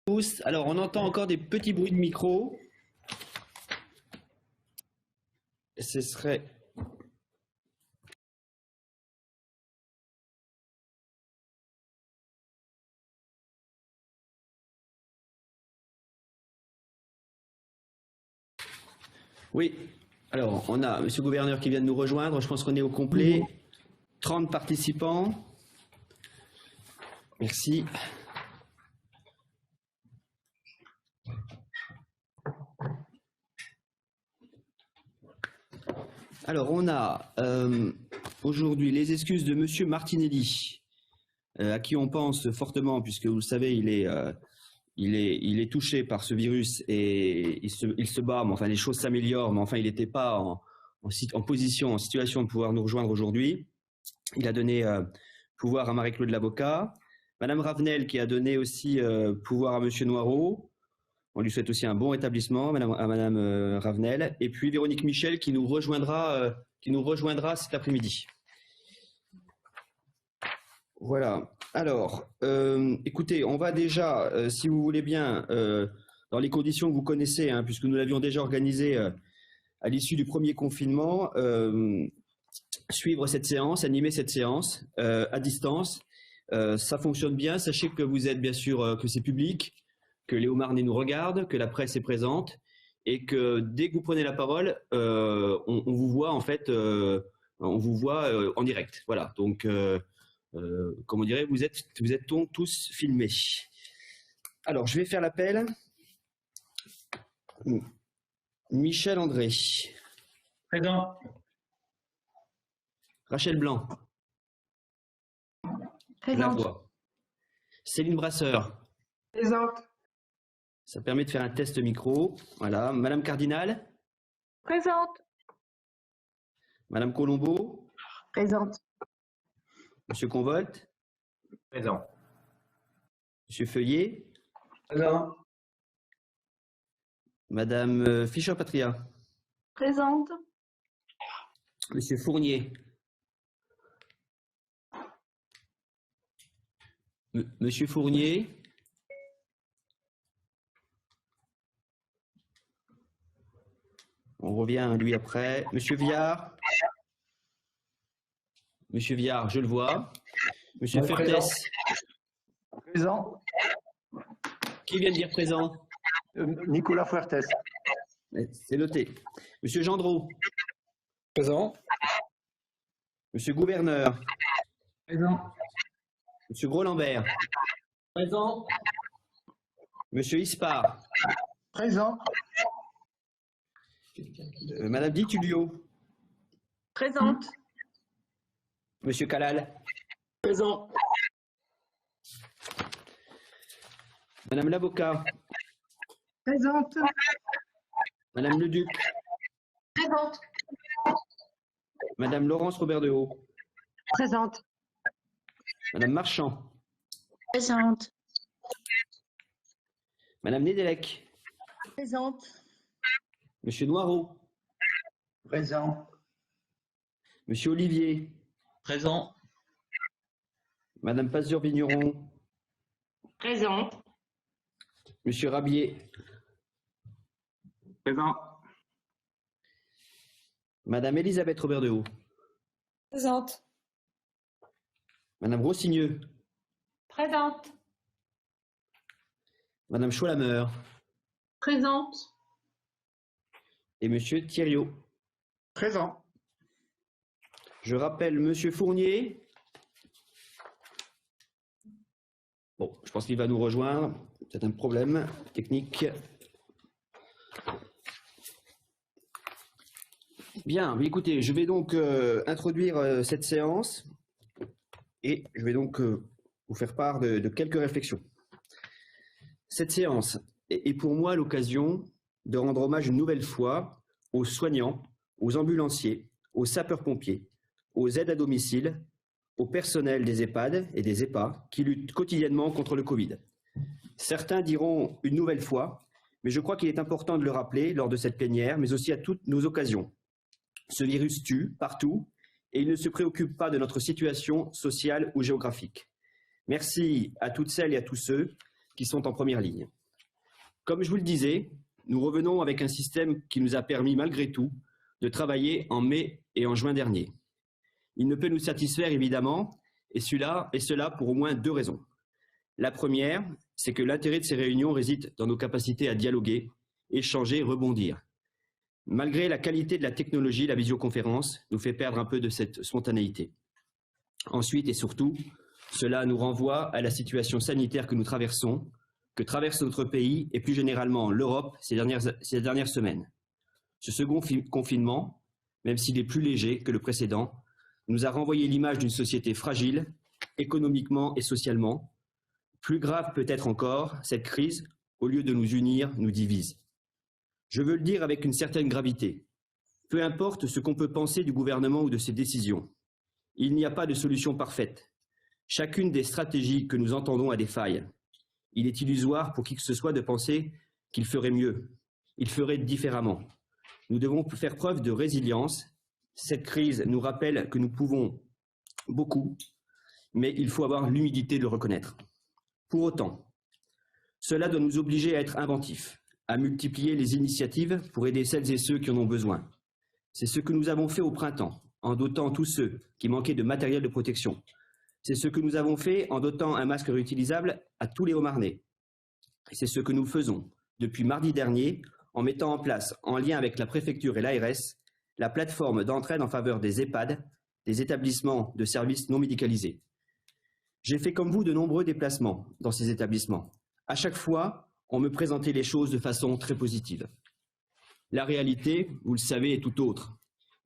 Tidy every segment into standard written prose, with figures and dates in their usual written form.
Tous. Alors, on entend encore des petits bruits de micro. Ce serait... Oui. Alors, on a Monsieur le Gouverneur qui vient de nous rejoindre. Je pense qu'on est au complet. 30 participants. Merci. Alors, on a aujourd'hui les excuses de Monsieur Martinelli, à qui on pense fortement, puisque vous le savez, il est touché par ce virus et il se bat, mais enfin les choses s'améliorent, mais enfin il n'était pas en situation de pouvoir nous rejoindre aujourd'hui. Il a donné pouvoir à Marie-Claude Lavocat, Madame Ravenel qui a donné aussi pouvoir à Monsieur Noireau. On lui souhaite aussi un bon rétablissement, à Madame Ravenel, et puis Véronique Michel qui nous rejoindra cet après-midi. Voilà. Alors, écoutez, on va déjà, si vous voulez bien, dans les conditions que vous connaissez, hein, puisque nous l'avions déjà organisé à l'issue du premier confinement, suivre cette séance, animer cette séance à distance. Ça fonctionne bien. Sachez que vous êtes bien sûr, que c'est public, que Léo Marnet nous regarde, que la presse est présente, et que dès que vous prenez la parole, on vous voit en fait, on vous voit en direct. Voilà. Donc comme on dirait, vous êtes donc tous filmés. Alors, je vais faire l'appel. Michel André. Présent. Rachel Blanc. Présente. Lavoie. Céline Brasseur. Présente. Ça permet de faire un test micro. Voilà. Madame Cardinal. Présente. Madame Colombo. Présente. Monsieur Convolte. Présent. Monsieur Feuillet. Présent. Madame Fischer-Patria. Présente. Monsieur Fournier. Monsieur Fournier. On revient à lui après. Monsieur Viard. Monsieur Viard, je le vois. Monsieur Fertès. Présent. Qui vient de dire présent? Nicolas Fuertes. C'est noté. Monsieur Gendreau. Présent. Monsieur Gouverneur. Présent. Monsieur Gros-Lambert. Présent. Monsieur Ispar. Présent. Madame Di Tullio. Présente. Monsieur Calal. Présent. Madame Lavocat. Présente. Madame Leduc. Présente. Madame Laurence Robert de Haut. Présente. Madame Marchand. Présente. Madame Nedelec. Présente. Monsieur Noireau. Présent. Monsieur Olivier. Présent. Madame Pazur-Vigneron. Présente. Monsieur Rabier. Présent. Madame Elisabeth Robert de Haut. Présente. Madame Rossigneux. Présente. Madame Cholameur. Présente. Et Monsieur Thiriot. Présent. Je rappelle Monsieur Fournier. Bon, je pense qu'il va nous rejoindre. C'est un problème technique. Bien, écoutez, je vais donc introduire cette séance et je vais donc vous faire part de quelques réflexions. Cette séance est pour moi l'occasion de rendre hommage une nouvelle fois aux soignants, aux ambulanciers, aux sapeurs-pompiers, aux aides à domicile, au personnel des EHPAD et des EHPA qui luttent quotidiennement contre le Covid. Certains diront une nouvelle fois, mais je crois qu'il est important de le rappeler lors de cette plénière, mais aussi à toutes nos occasions. Ce virus tue partout et il ne se préoccupe pas de notre situation sociale ou géographique. Merci à toutes celles et à tous ceux qui sont en première ligne. Comme je vous le disais, nous revenons avec un système qui nous a permis malgré tout de travailler en mai et en juin dernier. Il ne peut nous satisfaire évidemment, et cela pour au moins 2 raisons. La première, c'est que l'intérêt de ces réunions réside dans nos capacités à dialoguer, échanger, rebondir. Malgré la qualité de la technologie, la visioconférence nous fait perdre un peu de cette spontanéité. Ensuite et surtout, cela nous renvoie à la situation sanitaire que nous traversons, que traverse notre pays et plus généralement l'Europe ces dernières semaines. Ce second confinement, même s'il est plus léger que le précédent, nous a renvoyé l'image d'une société fragile, économiquement et socialement. Plus grave peut-être encore, cette crise, au lieu de nous unir, nous divise. Je veux le dire avec une certaine gravité. Peu importe ce qu'on peut penser du gouvernement ou de ses décisions, il n'y a pas de solution parfaite. Chacune des stratégies que nous entendons a des failles. Il est illusoire pour qui que ce soit de penser qu'il ferait mieux, il ferait différemment. Nous devons faire preuve de résilience. Cette crise nous rappelle que nous pouvons beaucoup, mais il faut avoir l'humilité de le reconnaître. Pour autant, cela doit nous obliger à être inventifs, à multiplier les initiatives pour aider celles et ceux qui en ont besoin. C'est ce que nous avons fait au printemps, en dotant tous ceux qui manquaient de matériel de protection. C'est ce que nous avons fait en dotant un masque réutilisable à tous les Haut-Marnais. C'est ce que nous faisons depuis mardi dernier en mettant en place, en lien avec la préfecture et l'ARS, la plateforme d'entraide en faveur des EHPAD, des établissements de services non médicalisés. J'ai fait comme vous de nombreux déplacements dans ces établissements. À chaque fois, on me présentait les choses de façon très positive. La réalité, vous le savez, est tout autre.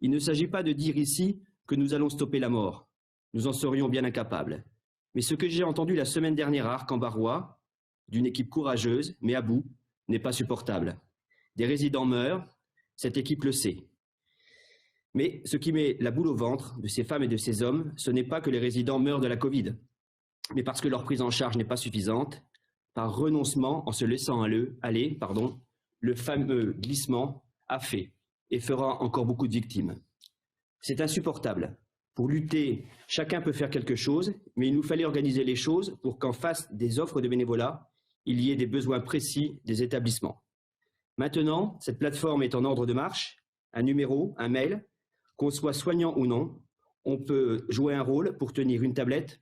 Il ne s'agit pas de dire ici que nous allons stopper la mort. Nous en serions bien incapables. Mais ce que j'ai entendu la semaine dernière à Arc-en-Barrois, d'une équipe courageuse, mais à bout, n'est pas supportable. Des résidents meurent, cette équipe le sait. Mais ce qui met la boule au ventre de ces femmes et de ces hommes, ce n'est pas que les résidents meurent de la Covid, mais parce que leur prise en charge n'est pas suffisante, par renoncement en se laissant aller, le fameux glissement a fait et fera encore beaucoup de victimes. C'est insupportable. Pour lutter, chacun peut faire quelque chose, mais il nous fallait organiser les choses pour qu'en face des offres de bénévolat, il y ait des besoins précis des établissements. Maintenant, cette plateforme est en ordre de marche, un numéro, un mail, qu'on soit soignant ou non, on peut jouer un rôle pour tenir une tablette,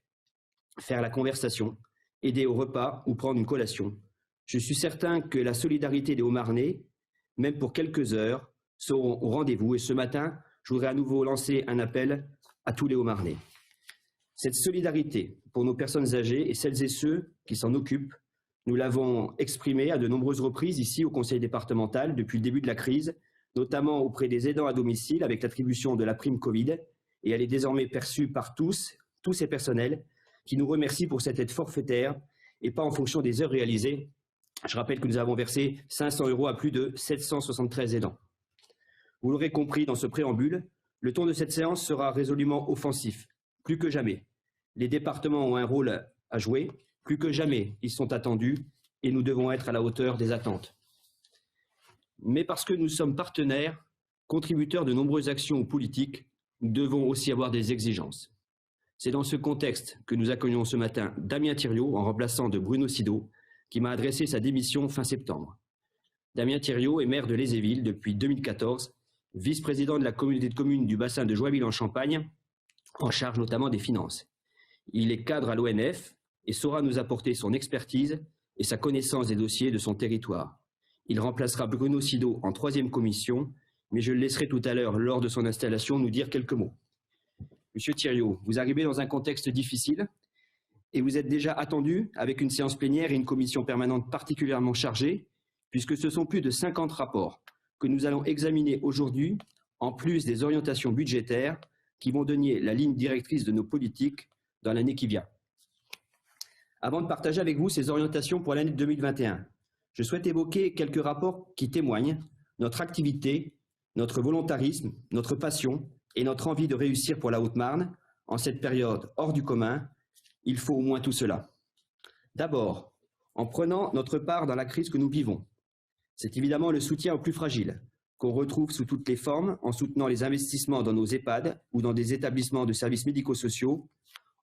faire la conversation, aider au repas ou prendre une collation. Je suis certain que la solidarité des Haut-Marnais, même pour quelques heures, seront au rendez-vous. Et ce matin, je voudrais à nouveau lancer un appel à tous les Haut-Marnais. Cette solidarité pour nos personnes âgées et celles et ceux qui s'en occupent, nous l'avons exprimée à de nombreuses reprises ici au Conseil départemental depuis le début de la crise, notamment auprès des aidants à domicile avec l'attribution de la prime Covid, et elle est désormais perçue par tous ces personnels qui nous remercient pour cette aide forfaitaire et pas en fonction des heures réalisées. Je rappelle que nous avons versé 500 € à plus de 773 aidants. Vous l'aurez compris dans ce préambule, le ton de cette séance sera résolument offensif, plus que jamais. Les départements ont un rôle à jouer, plus que jamais ils sont attendus et nous devons être à la hauteur des attentes. Mais parce que nous sommes partenaires, contributeurs de nombreuses actions politiques, nous devons aussi avoir des exigences. C'est dans ce contexte que nous accueillons ce matin Damien Thiriot en remplaçant de Bruno Sido, qui m'a adressé sa démission fin septembre. Damien Thiriot est maire de Lézéville depuis 2014, vice-président de la communauté de communes du bassin de Joinville en Champagne, en charge notamment des finances. Il est cadre à l'ONF et saura nous apporter son expertise et sa connaissance des dossiers de son territoire. Il remplacera Bruno Sido en 3e commission, mais je le laisserai tout à l'heure, lors de son installation, nous dire quelques mots. Monsieur Thiriot, vous arrivez dans un contexte difficile et vous êtes déjà attendu avec une séance plénière et une commission permanente particulièrement chargée, puisque ce sont plus de 50 rapports que nous allons examiner aujourd'hui, en plus des orientations budgétaires qui vont donner la ligne directrice de nos politiques dans l'année qui vient. Avant de partager avec vous ces orientations pour l'année 2021, je souhaite évoquer quelques rapports qui témoignent notre activité, notre volontarisme, notre passion et notre envie de réussir pour la Haute-Marne en cette période hors du commun. Il faut au moins tout cela. D'abord, en prenant notre part dans la crise que nous vivons. C'est évidemment le soutien aux plus fragiles, qu'on retrouve sous toutes les formes en soutenant les investissements dans nos EHPAD ou dans des établissements de services médico-sociaux,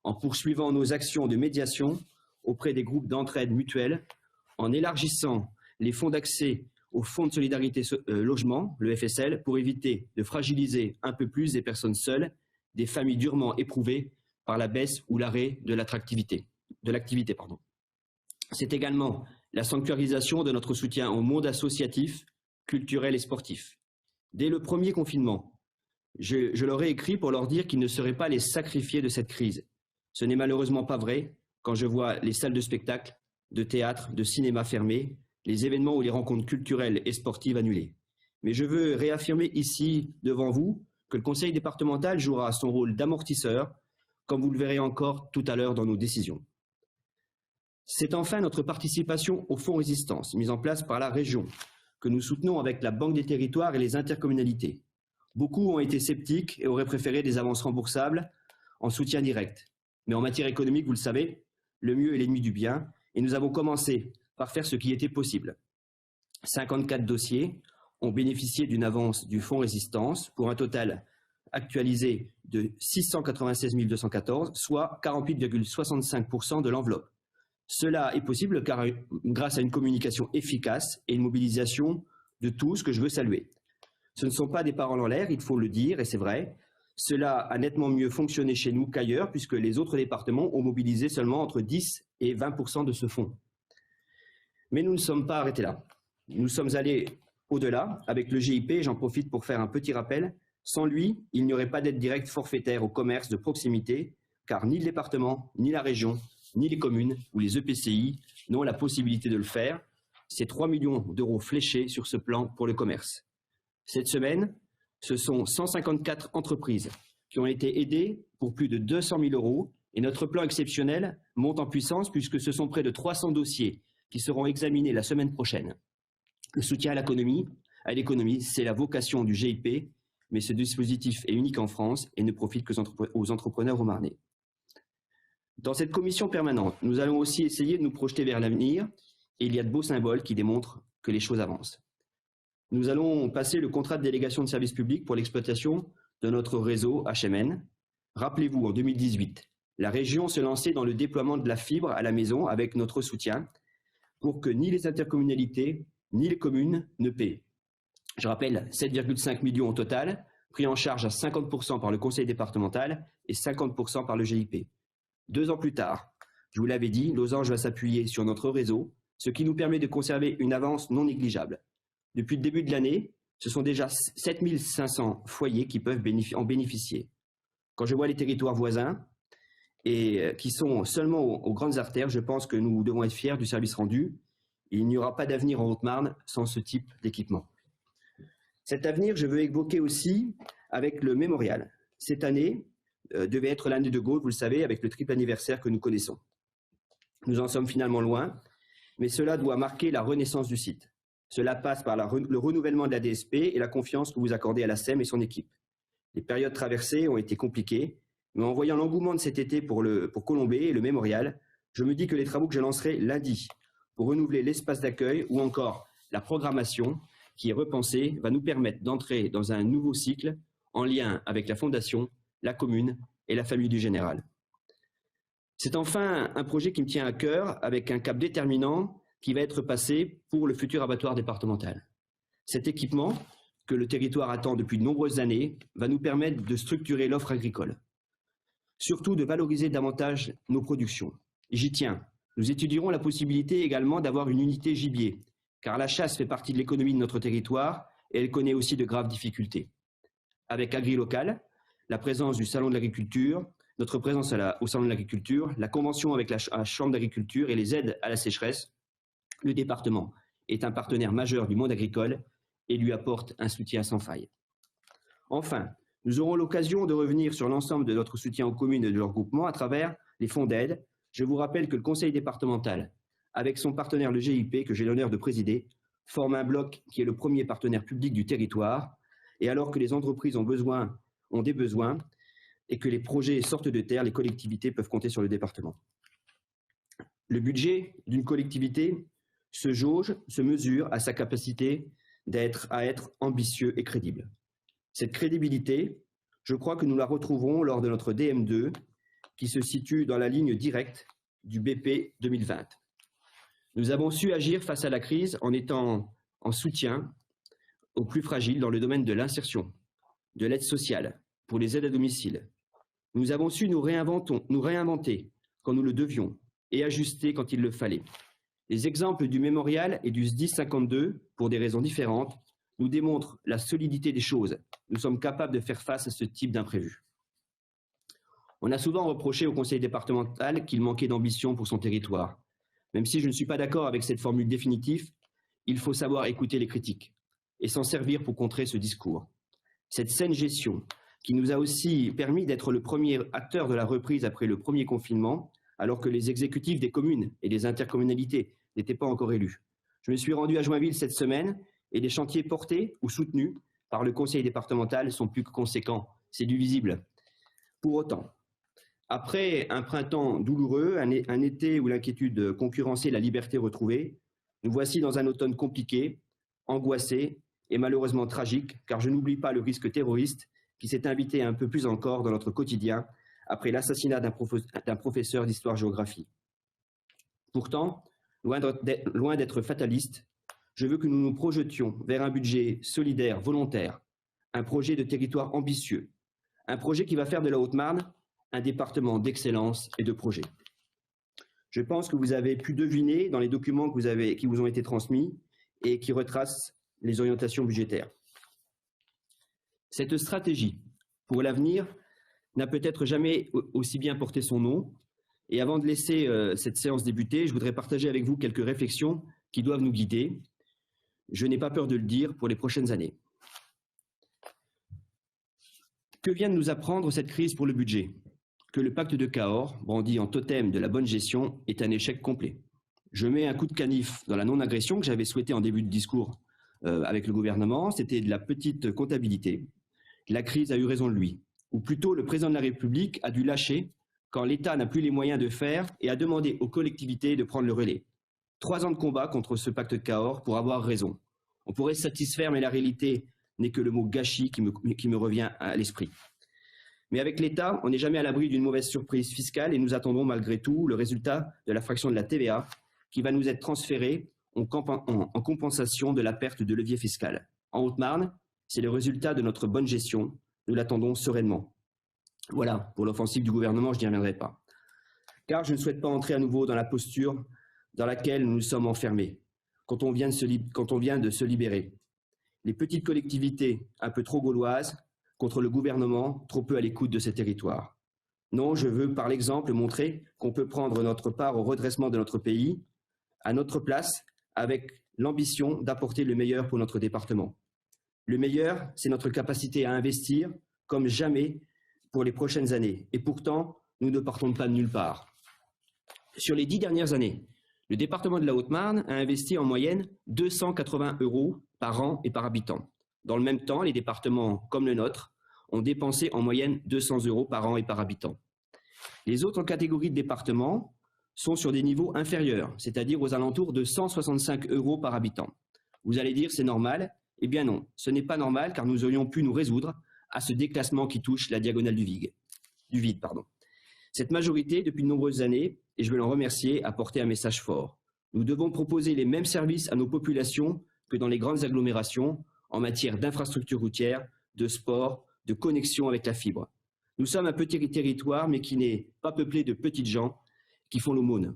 en poursuivant nos actions de médiation auprès des groupes d'entraide mutuelle, en élargissant les fonds d'accès au Fonds de solidarité logement, le FSL, pour éviter de fragiliser un peu plus des personnes seules, des familles durement éprouvées par la baisse ou l'arrêt de l'activité. C'est également la sanctuarisation de notre soutien au monde associatif, culturel et sportif. Dès le premier confinement, je leur ai écrit pour leur dire qu'ils ne seraient pas les sacrifiés de cette crise. Ce n'est malheureusement pas vrai quand je vois les salles de spectacle, de théâtre, de cinéma fermées, les événements ou les rencontres culturelles et sportives annulées. Mais je veux réaffirmer ici, devant vous, que le conseil départemental jouera son rôle d'amortisseur, comme vous le verrez encore tout à l'heure dans nos décisions. C'est enfin notre participation au fonds résistance, mis en place par la région, que nous soutenons avec la Banque des territoires et les intercommunalités. Beaucoup ont été sceptiques et auraient préféré des avances remboursables en soutien direct. Mais en matière économique, vous le savez, le mieux est l'ennemi du bien, et nous avons commencé par faire ce qui était possible. 54 dossiers ont bénéficié d'une avance du fonds résistance pour un total actualisé de 696 214, soit 48,65% de l'enveloppe. Cela est possible grâce à une communication efficace et une mobilisation de tous que je veux saluer. Ce ne sont pas des paroles en l'air, il faut le dire, et c'est vrai. Cela a nettement mieux fonctionné chez nous qu'ailleurs, puisque les autres départements ont mobilisé seulement entre 10 et 20% de ce fonds. Mais nous ne sommes pas arrêtés là. Nous sommes allés au-delà avec le GIP, j'en profite pour faire un petit rappel. Sans lui, il n'y aurait pas d'aide directe forfaitaire au commerce de proximité, car ni le département, ni la région, ni les communes ou les EPCI n'ont la possibilité de le faire. C'est 3 millions d'euros fléchés sur ce plan pour le commerce. Cette semaine, ce sont 154 entreprises qui ont été aidées pour plus de 200 000 euros et notre plan exceptionnel monte en puissance puisque ce sont près de 300 dossiers qui seront examinés la semaine prochaine. Le soutien à l'économie, c'est la vocation du GIP, mais ce dispositif est unique en France et ne profite qu'aux entrepreneurs haut-marnais. Dans cette commission permanente, nous allons aussi essayer de nous projeter vers l'avenir et il y a de beaux symboles qui démontrent que les choses avancent. Nous allons passer le contrat de délégation de service public pour l'exploitation de notre réseau HMN. Rappelez-vous, en 2018, la région se lançait dans le déploiement de la fibre à la maison avec notre soutien pour que ni les intercommunalités ni les communes ne paient. Je rappelle 7,5 millions au total, pris en charge à 50% par le conseil départemental et 50% par le GIP. 2 ans plus tard, je vous l'avais dit, Losange va s'appuyer sur notre réseau, ce qui nous permet de conserver une avance non négligeable. Depuis le début de l'année, ce sont déjà 7 500 foyers qui peuvent en bénéficier. Quand je vois les territoires voisins, et qui sont seulement aux grandes artères, je pense que nous devons être fiers du service rendu. Il n'y aura pas d'avenir en Haute-Marne sans ce type d'équipement. Cet avenir, je veux évoquer aussi avec le mémorial. Cette année devait être l'année de Gaulle, vous le savez, avec le triple anniversaire que nous connaissons. Nous en sommes finalement loin, mais cela doit marquer la renaissance du site. Cela passe par le renouvellement de la DSP et la confiance que vous accordez à la SEM et son équipe. Les périodes traversées ont été compliquées, mais en voyant l'engouement de cet été pour Colombey et le mémorial, je me dis que les travaux que je lancerai lundi pour renouveler l'espace d'accueil ou encore la programmation qui est repensée va nous permettre d'entrer dans un nouveau cycle en lien avec la Fondation, la commune et la famille du général. C'est enfin un projet qui me tient à cœur avec un cap déterminant qui va être passé pour le futur abattoir départemental. Cet équipement, que le territoire attend depuis de nombreuses années, va nous permettre de structurer l'offre agricole. Surtout de valoriser davantage nos productions. J'y tiens. Nous étudierons la possibilité également d'avoir une unité gibier, car la chasse fait partie de l'économie de notre territoire et elle connaît aussi de graves difficultés. Avec AgriLocal, la présence du Salon de l'Agriculture, notre présence au Salon de l'Agriculture, la convention avec la Chambre d'Agriculture et les aides à la sécheresse, le département est un partenaire majeur du monde agricole et lui apporte un soutien sans faille. Enfin, nous aurons l'occasion de revenir sur l'ensemble de notre soutien aux communes et de leurs groupements à travers les fonds d'aide. Je vous rappelle que le conseil départemental, avec son partenaire le GIP, que j'ai l'honneur de présider, forme un bloc qui est le premier partenaire public du territoire. Et alors que les entreprises ont des besoins et que les projets sortent de terre, les collectivités peuvent compter sur le département. Le budget d'une collectivité se jauge, se mesure à sa capacité à être ambitieux et crédible. Cette crédibilité, je crois que nous la retrouverons lors de notre DM2, qui se situe dans la ligne directe du BP 2020. Nous avons su agir face à la crise en étant en soutien aux plus fragiles dans le domaine de l'insertion, de l'aide sociale, pour les aides à domicile. Nous avons su nous réinventer quand nous le devions et ajuster quand il le fallait. Les exemples du mémorial et du SDIS 52, pour des raisons différentes, nous démontrent la solidité des choses. Nous sommes capables de faire face à ce type d'imprévu. On a souvent reproché au conseil départemental qu'il manquait d'ambition pour son territoire. Même si je ne suis pas d'accord avec cette formule définitive, il faut savoir écouter les critiques et s'en servir pour contrer ce discours. Cette saine gestion, qui nous a aussi permis d'être le premier acteur de la reprise après le premier confinement, alors que les exécutifs des communes et des intercommunalités n'étaient pas encore élus. Je me suis rendu à Joinville cette semaine et les chantiers portés ou soutenus par le conseil départemental sont plus que conséquents. C'est du visible. Pour autant, après un printemps douloureux, un été où l'inquiétude concurrençait la liberté retrouvée, nous voici dans un automne compliqué, angoissé et malheureusement tragique, car je n'oublie pas le risque terroriste qui s'est invité un peu plus encore dans notre quotidien après l'assassinat d'un professeur d'histoire-géographie. Pourtant, loin d'être fataliste, je veux que nous nous projetions vers un budget solidaire, volontaire, un projet de territoire ambitieux, un projet qui va faire de la Haute-Marne un département d'excellence et de projet. Je pense que vous avez pu deviner dans les documents qui vous ont été transmis et qui retracent les orientations budgétaires. Cette stratégie pour l'avenir n'a peut-être jamais aussi bien porté son nom. Et avant de laisser cette séance débuter, je voudrais partager avec vous quelques réflexions qui doivent nous guider. Je n'ai pas peur de le dire pour les prochaines années. Que vient de nous apprendre cette crise pour le budget? Que le pacte de Cahors, brandi en totem de la bonne gestion, est un échec complet. Je mets un coup de canif dans la non-agression que j'avais souhaité en début de discours avec le gouvernement. C'était de la petite comptabilité. La crise a eu raison de lui. Ou plutôt, le président de la République a dû lâcher quand l'État n'a plus les moyens de faire et a demandé aux collectivités de prendre le relais. 3 ans de combat contre ce pacte de Cahors pour avoir raison. On pourrait se satisfaire, mais la réalité n'est que le mot gâchis qui me revient à l'esprit. Mais avec l'État, on n'est jamais à l'abri d'une mauvaise surprise fiscale et nous attendons malgré tout le résultat de la fraction de la TVA qui va nous être transférée en compensation de la perte de levier fiscal. En Haute-Marne, c'est le résultat de notre bonne gestion. Nous l'attendons sereinement. Voilà, pour l'offensive du gouvernement, je n'y reviendrai pas. Car je ne souhaite pas entrer à nouveau dans la posture dans laquelle nous nous sommes enfermés quand on vient de se libérer. Les petites collectivités un peu trop gauloises contre le gouvernement trop peu à l'écoute de ces territoires. Non, je veux par l'exemple montrer qu'on peut prendre notre part au redressement de notre pays à notre place avec l'ambition d'apporter le meilleur pour notre département. Le meilleur, c'est notre capacité à investir comme jamais pour les prochaines années. Et pourtant, nous ne partons pas de nulle part. Sur les 10 dernières années, le département de la Haute-Marne a investi en moyenne 280 € par an et par habitant. Dans le même temps, les départements comme le nôtre ont dépensé en moyenne 200 € par an et par habitant. Les autres catégories de départements sont sur des niveaux inférieurs, c'est-à-dire aux alentours de 165 € par habitant. Vous allez dire c'est normal. Eh bien non, ce n'est pas normal car nous aurions pu nous résoudre à ce déclassement qui touche la diagonale du vide. Cette majorité, depuis de nombreuses années, et je veux l'en remercier, a porté un message fort. Nous devons proposer les mêmes services à nos populations que dans les grandes agglomérations en matière d'infrastructures routières, de sport, de connexion avec la fibre. Nous sommes un petit territoire, mais qui n'est pas peuplé de petites gens qui font l'aumône.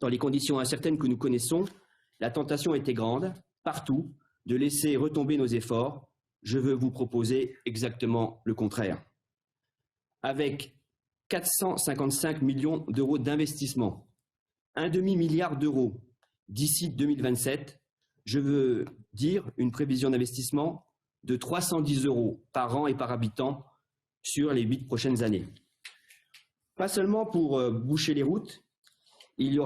Dans les conditions incertaines que nous connaissons, la tentation était grande, partout, de laisser retomber nos efforts. Je veux vous proposer exactement le contraire. Avec 455 millions € d'investissement, un demi-milliard d'euros d'ici 2027, je veux dire une prévision d'investissement de 310 € par an et par habitant sur les 8 prochaines années. Pas seulement pour boucher les routes, il y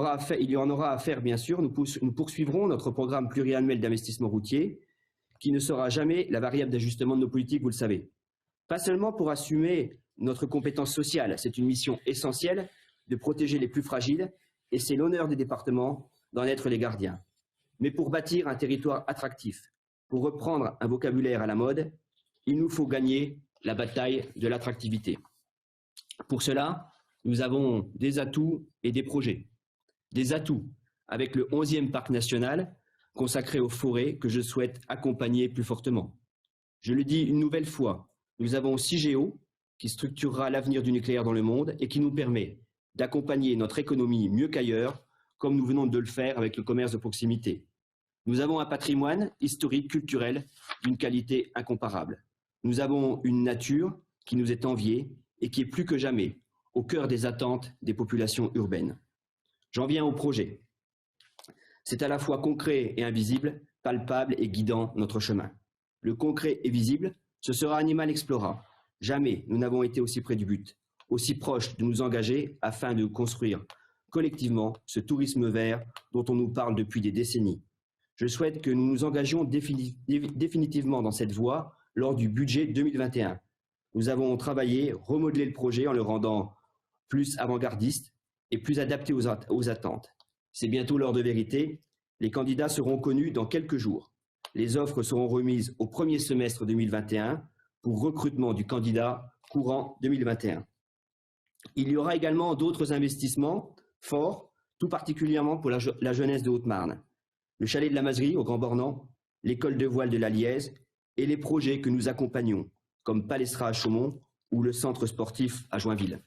en aura à faire bien sûr. Nous poursuivrons notre programme pluriannuel d'investissement routier qui ne sera jamais la variable d'ajustement de nos politiques, vous le savez. Pas seulement pour assumer notre compétence sociale, c'est une mission essentielle de protéger les plus fragiles et c'est l'honneur des départements d'en être les gardiens. Mais pour bâtir un territoire attractif, pour reprendre un vocabulaire à la mode, il nous faut gagner la bataille de l'attractivité. Pour cela, Nous avons des atouts et des projets. Des atouts avec le 11e parc national consacré aux forêts que je souhaite accompagner plus fortement. Je le dis une nouvelle fois, nous avons CIGEO qui structurera l'avenir du nucléaire dans le monde et qui nous permet d'accompagner notre économie mieux qu'ailleurs, comme nous venons de le faire avec le commerce de proximité. Nous avons un patrimoine historique, culturel, d'une qualité incomparable. Nous avons une nature qui nous est enviée et qui est plus que jamais au cœur des attentes des populations urbaines. J'en viens au projet. C'est à la fois concret et invisible, palpable et guidant notre chemin. Le concret et visible, ce sera Animal Explora. Jamais nous n'avons été aussi près du but, aussi proches de nous engager afin de construire collectivement ce tourisme vert dont on nous parle depuis des décennies. Je souhaite que nous nous engagions définitivement dans cette voie lors du budget 2021. Nous avons travaillé, remodelé le projet en le rendant plus avant-gardiste et plus adapté aux attentes. C'est bientôt l'heure de vérité. Les candidats seront connus dans quelques jours. Les offres seront remises au premier semestre 2021 pour recrutement du candidat courant 2021. Il y aura également d'autres investissements forts, tout particulièrement pour la jeunesse de Haute-Marne. Le chalet de la Mazerie au Grand Bornand, l'école de voile de la Liège et les projets que nous accompagnons, comme Palestra à Chaumont ou le centre sportif à Joinville.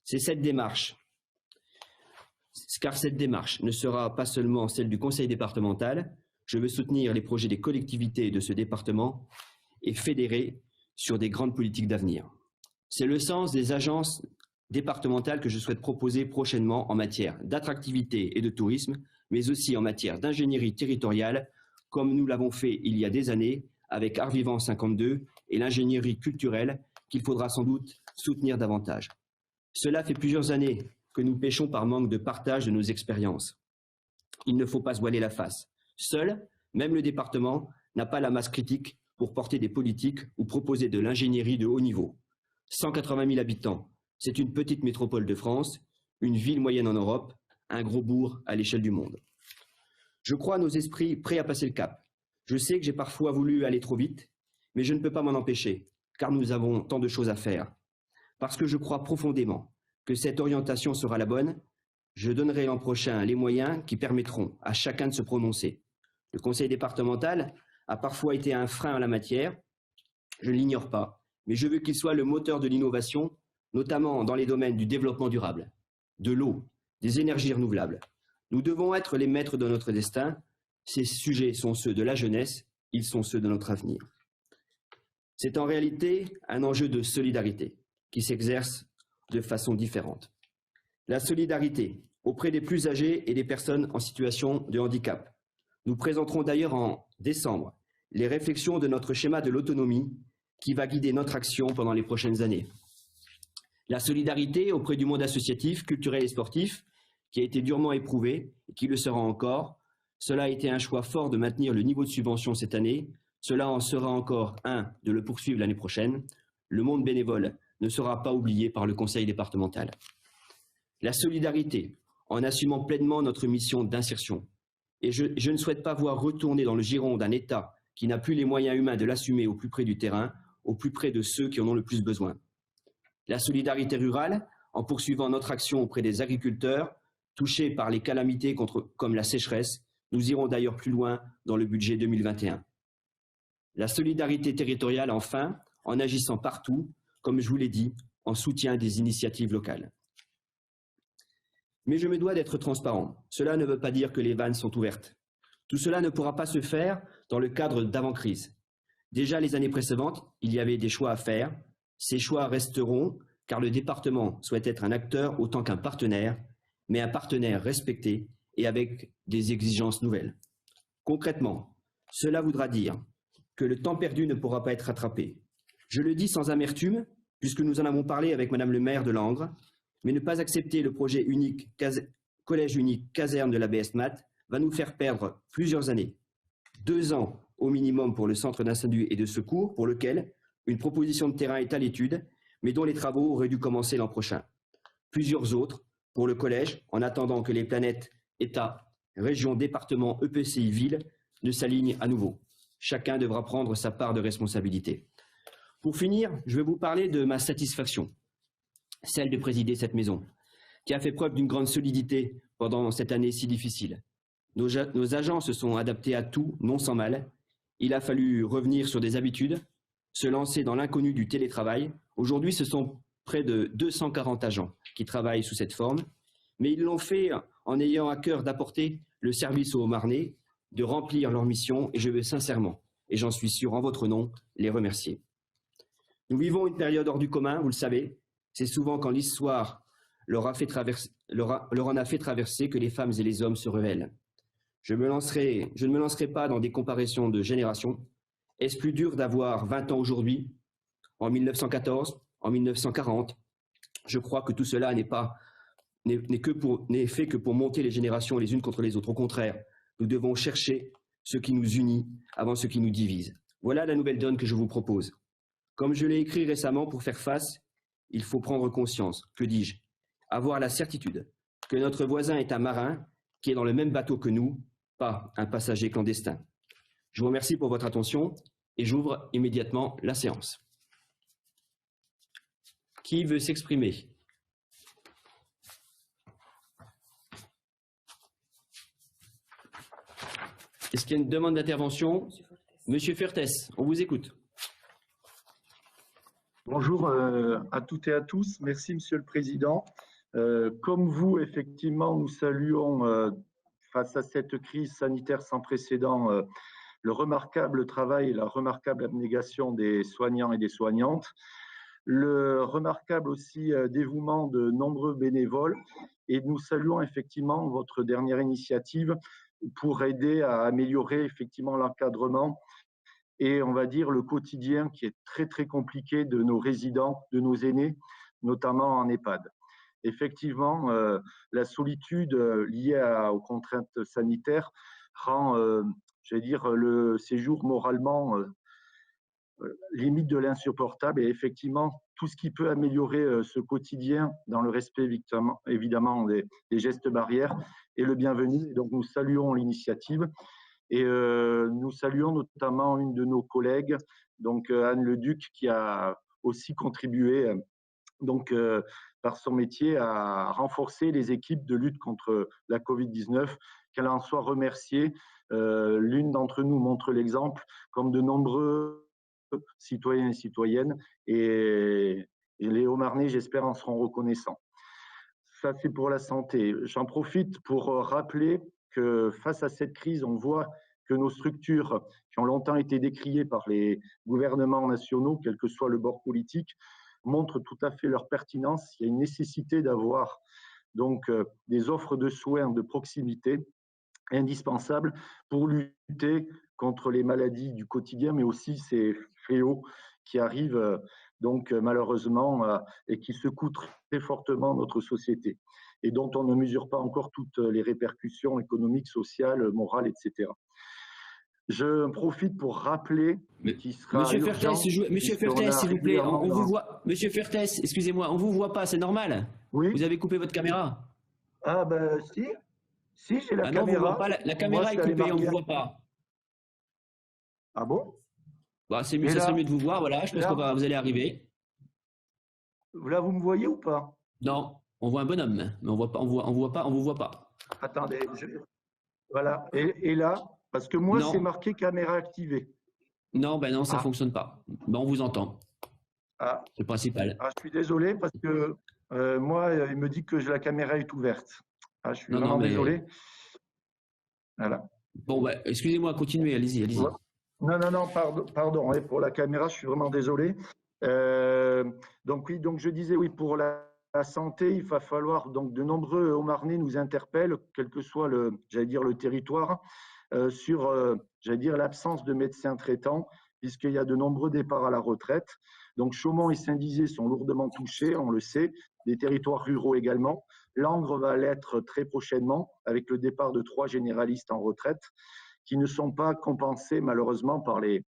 C'est cette démarche, car cette démarche ne sera pas seulement celle du conseil départemental. Je veux soutenir les projets des collectivités de ce département et fédérer sur des grandes politiques d'avenir. C'est le sens des agences départementales que je souhaite proposer prochainement en matière d'attractivité et de tourisme, mais aussi en matière d'ingénierie territoriale, comme nous l'avons fait il y a des années avec Art Vivant 52 et l'ingénierie culturelle qu'il faudra sans doute soutenir davantage. Cela fait plusieurs années que nous pêchons par manque de partage de nos expériences. Il ne faut pas se voiler la face. Seul, même le département, n'a pas la masse critique pour porter des politiques ou proposer de l'ingénierie de haut niveau. 180 000 habitants, c'est une petite métropole de France, une ville moyenne en Europe, un gros bourg à l'échelle du monde. Je crois à nos esprits prêts à passer le cap. Je sais que j'ai parfois voulu aller trop vite, mais je ne peux pas m'en empêcher, car nous avons tant de choses à faire. Parce que je crois profondément que cette orientation sera la bonne, je donnerai l'an prochain les moyens qui permettront à chacun de se prononcer. Le conseil départemental a parfois été un frein en la matière, je ne l'ignore pas, mais je veux qu'il soit le moteur de l'innovation, notamment dans les domaines du développement durable, de l'eau, des énergies renouvelables. Nous devons être les maîtres de notre destin. Ces sujets sont ceux de la jeunesse, ils sont ceux de notre avenir. C'est en réalité un enjeu de solidarité qui s'exerce de façon différente. La solidarité auprès des plus âgés et des personnes en situation de handicap. Nous présenterons d'ailleurs en décembre les réflexions de notre schéma de l'autonomie qui va guider notre action pendant les prochaines années. La solidarité auprès du monde associatif, culturel et sportif, qui a été durement éprouvé et qui le sera encore. Cela a été un choix fort de maintenir le niveau de subvention cette année. Cela en sera encore un de le poursuivre l'année prochaine. Le monde bénévole ne sera pas oublié par le conseil départemental. La solidarité, en assumant pleinement notre mission d'insertion. Et je ne souhaite pas voir retourner dans le giron d'un État qui n'a plus les moyens humains de l'assumer au plus près du terrain, au plus près de ceux qui en ont le plus besoin. La solidarité rurale, en poursuivant notre action auprès des agriculteurs touchés par les calamités comme la sécheresse. Nous irons d'ailleurs plus loin dans le budget 2021. La solidarité territoriale, enfin, en agissant partout, comme je vous l'ai dit, en soutien des initiatives locales. Mais je me dois d'être transparent. Cela ne veut pas dire que les vannes sont ouvertes. Tout cela ne pourra pas se faire dans le cadre d'avant-crise. Déjà les années précédentes, il y avait des choix à faire. Ces choix resteront car le département souhaite être un acteur autant qu'un partenaire, mais un partenaire respecté et avec des exigences nouvelles. Concrètement, cela voudra dire que le temps perdu ne pourra pas être rattrapé. Je le dis sans amertume, puisque nous en avons parlé avec Madame le maire de Langres, mais ne pas accepter le projet unique, collège unique caserne de la BSMAT va nous faire perdre plusieurs années. 2 ans au minimum pour le centre d'incendie et de secours, pour lequel une proposition de terrain est à l'étude, mais dont les travaux auraient dû commencer l'an prochain. Plusieurs autres pour le collège, en attendant que les planètes État, région, département, EPCI, ville ne s'alignent à nouveau. Chacun devra prendre sa part de responsabilité. Pour finir, je vais vous parler de ma satisfaction. celle de présider cette maison, qui a fait preuve d'une grande solidité pendant cette année si difficile. Nos agents se sont adaptés à tout, non sans mal. Il a fallu revenir sur des habitudes, se lancer dans l'inconnu du télétravail. Aujourd'hui, ce sont près de 240 agents qui travaillent sous cette forme, mais ils l'ont fait en ayant à cœur d'apporter le service aux Haut-Marnais, de remplir leur mission, et je veux sincèrement, et j'en suis sûr en votre nom, les remercier. Nous vivons une période hors du commun, vous le savez. C'est souvent quand l'histoire leur en a fait traverser que les femmes et les hommes se révèlent. Je ne me lancerai pas dans des comparaisons de générations. Est-ce plus dur d'avoir 20 ans aujourd'hui, en 1914, en 1940? Je crois que tout cela n'est fait que pour monter les générations les unes contre les autres. Au contraire, nous devons chercher ce qui nous unit avant ce qui nous divise. Voilà la nouvelle donne que je vous propose. Comme je l'ai écrit récemment, pour faire face, il faut prendre conscience, que dis-je, avoir la certitude que notre voisin est un marin qui est dans le même bateau que nous, pas un passager clandestin. Je vous remercie pour votre attention et j'ouvre immédiatement la séance. Qui veut s'exprimer? Est-ce qu'il y a une demande d'intervention? Monsieur Fertès, on vous écoute. Bonjour à toutes et à tous. Merci, Monsieur le Président. Comme vous, effectivement, nous saluons, face à cette crise sanitaire sans précédent, le remarquable travail et la remarquable abnégation des soignants et des soignantes, le remarquable aussi dévouement de nombreux bénévoles, et nous saluons effectivement votre dernière initiative pour aider à améliorer effectivement l'encadrement et on va dire le quotidien qui est très très compliqué de nos résidents, de nos aînés, notamment en EHPAD. Effectivement, la solitude liée aux contraintes sanitaires rend, j'allais dire, le séjour moralement limite de l'insupportable, et effectivement, tout ce qui peut améliorer ce quotidien dans le respect évidemment des gestes barrières est le bienvenu. Et donc nous saluons l'initiative. Et nous saluons notamment une de nos collègues, donc Anne Leduc, qui a aussi contribué donc, par son métier à renforcer les équipes de lutte contre la Covid-19, qu'elle en soit remerciée. L'une d'entre nous montre l'exemple, comme de nombreux citoyens et citoyennes, et les Haut-Marnais, j'espère, en seront reconnaissants. Ça, c'est pour la santé. J'en profite pour rappeler que face à cette crise, on voit que nos structures, qui ont longtemps été décriées par les gouvernements nationaux, quel que soit le bord politique, montrent tout à fait leur pertinence. Il y a une nécessité d'avoir donc des offres de soins de proximité indispensables pour lutter contre les maladies du quotidien, mais aussi ces fléaux qui arrivent donc malheureusement et qui secouent très fortement notre société et dont on ne mesure pas encore toutes les répercussions économiques, sociales, morales, etc. Je profite pour rappeler qu'il sera Monsieur urgent… Monsieur Fertès, s'il vous plaît, on vous voit. Monsieur Fertès, excusez-moi, on vous voit pas, c'est normal? Oui. Vous avez coupé votre caméra? Ah ben si j'ai la non, caméra. Vous voit pas, la caméra est coupée, on ne vous voit pas. Ah bon? Bah, ça serait mieux de vous voir, voilà, je pense que vous allez arriver. Là, vous me voyez ou pas? Non, on voit un bonhomme, mais on vous voit pas. Attendez, voilà. Et là, parce que moi, c'est marqué caméra activée. Non, ben non, ça ne fonctionne pas. Ben, on vous entend. Ah. C'est le principal. Ah, je suis désolé parce que moi, il me dit que la caméra est ouverte. Ah, je suis vraiment désolé. Voilà. Bon, ben, excusez-moi, continuez, allez-y. Ouais. Non, pardon. Pour la caméra, je suis vraiment désolé. Donc oui, donc je disais oui, pour la santé, il va falloir, donc de nombreux Haut-Marnais nous interpellent, quel que soit le territoire, sur, l'absence de médecins traitants, puisqu'il y a de nombreux départs à la retraite. Donc Chaumont et Saint-Dizier sont lourdement touchés, on le sait, des territoires ruraux également. Langres va l'être très prochainement, avec le départ de 3 généralistes en retraite, qui ne sont pas compensés malheureusement par les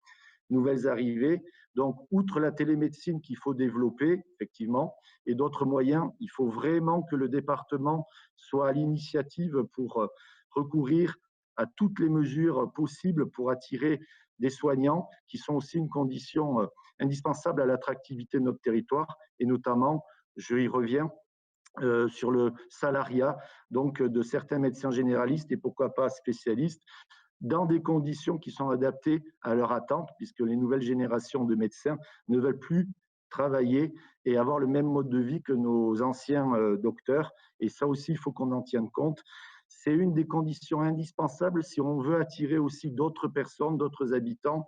nouvelles arrivées. Donc, outre la télémédecine qu'il faut développer, effectivement, et d'autres moyens, il faut vraiment que le département soit à l'initiative pour recourir à toutes les mesures possibles pour attirer des soignants, qui sont aussi une condition indispensable à l'attractivité de notre territoire, et notamment je y reviens, sur le salariat donc de certains médecins généralistes et pourquoi pas spécialistes, dans des conditions qui sont adaptées à leur attente, puisque les nouvelles générations de médecins ne veulent plus travailler et avoir le même mode de vie que nos anciens docteurs. Et ça aussi, il faut qu'on en tienne compte. C'est une des conditions indispensables si on veut attirer aussi d'autres personnes, d'autres habitants,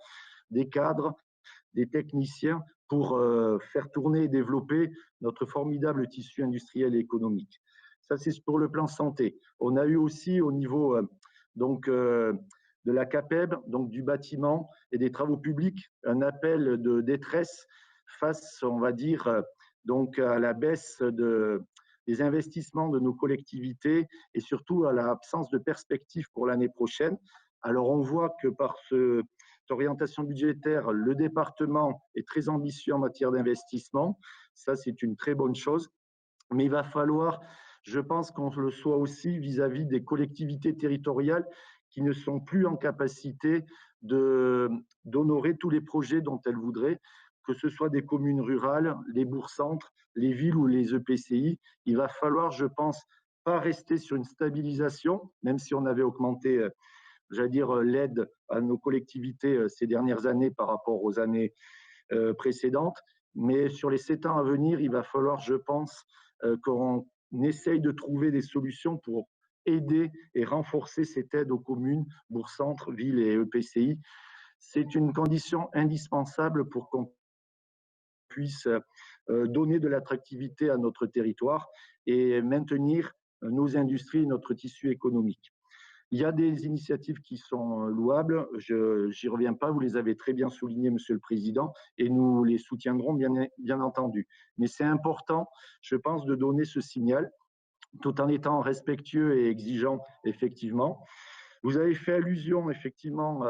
des cadres, des techniciens pour faire tourner et développer notre formidable tissu industriel et économique. Ça, c'est pour le plan santé. On a eu aussi au niveau de la CAPEB, donc du bâtiment et des travaux publics, un appel de détresse face, on va dire, donc à la baisse des investissements de nos collectivités et surtout à l'absence de perspective pour l'année prochaine. Alors, on voit que par cette orientation budgétaire, le département est très ambitieux en matière d'investissement. Ça, c'est une très bonne chose. Mais il va falloir, je pense qu'on le soit aussi vis-à-vis des collectivités territoriales qui ne sont plus en capacité d'honorer tous les projets dont elles voudraient, que ce soit des communes rurales, les bourgs-centres, les villes ou les EPCI. Il va falloir, je pense, pas rester sur une stabilisation, même si on avait augmenté, j'allais dire, l'aide à nos collectivités ces dernières années par rapport aux années précédentes. Mais sur les 7 ans à venir, il va falloir, je pense, qu'on essaye de trouver des solutions pour aider et renforcer cette aide aux communes, bourgs-centres, villes et EPCI. C'est une condition indispensable pour qu'on puisse donner de l'attractivité à notre territoire et maintenir nos industries et notre tissu économique. Il y a des initiatives qui sont louables, je n'y reviens pas, vous les avez très bien soulignées, Monsieur le Président, et nous les soutiendrons bien entendu. Mais c'est important, je pense, de donner ce signal, tout en étant respectueux et exigeant, effectivement. Vous avez fait allusion, effectivement,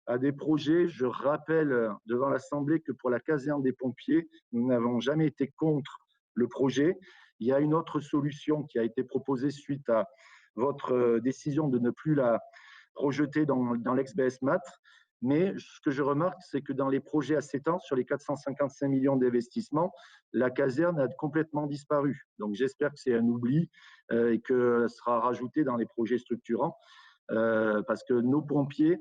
à des projets. Je rappelle devant l'Assemblée que pour la caserne des pompiers, nous n'avons jamais été contre le projet. Il y a une autre solution qui a été proposée suite à votre décision de ne plus la projeter dans l'ex-BSMAT. Mais ce que je remarque, c'est que dans les projets à 7 ans, sur les 455 millions d'investissements, la caserne a complètement disparu. Donc j'espère que c'est un oubli et que ça sera rajouté dans les projets structurants. Parce que nos pompiers,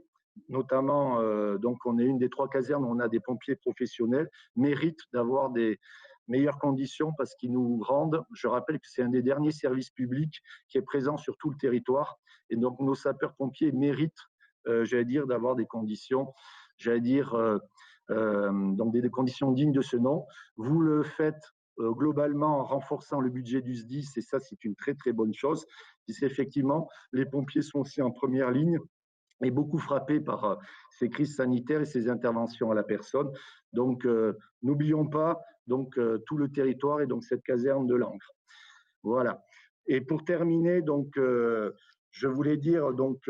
notamment, donc on est une des 3 casernes où on a des pompiers professionnels, méritent d'avoir des meilleures conditions parce qu'ils nous rendent, je rappelle que c'est un des derniers services publics qui est présent sur tout le territoire, et donc nos sapeurs-pompiers méritent, j'allais dire, d'avoir des conditions, j'allais dire, donc des conditions dignes de ce nom. Vous le faites globalement en renforçant le budget du SDIS, et ça c'est une très très bonne chose. Effectivement, les pompiers sont aussi en première ligne et beaucoup frappés par ces crises sanitaires et ces interventions à la personne. Donc, n'oublions pas donc, tout le territoire et donc cette caserne de Langres. Voilà. Et pour terminer, donc, je voulais dire, donc,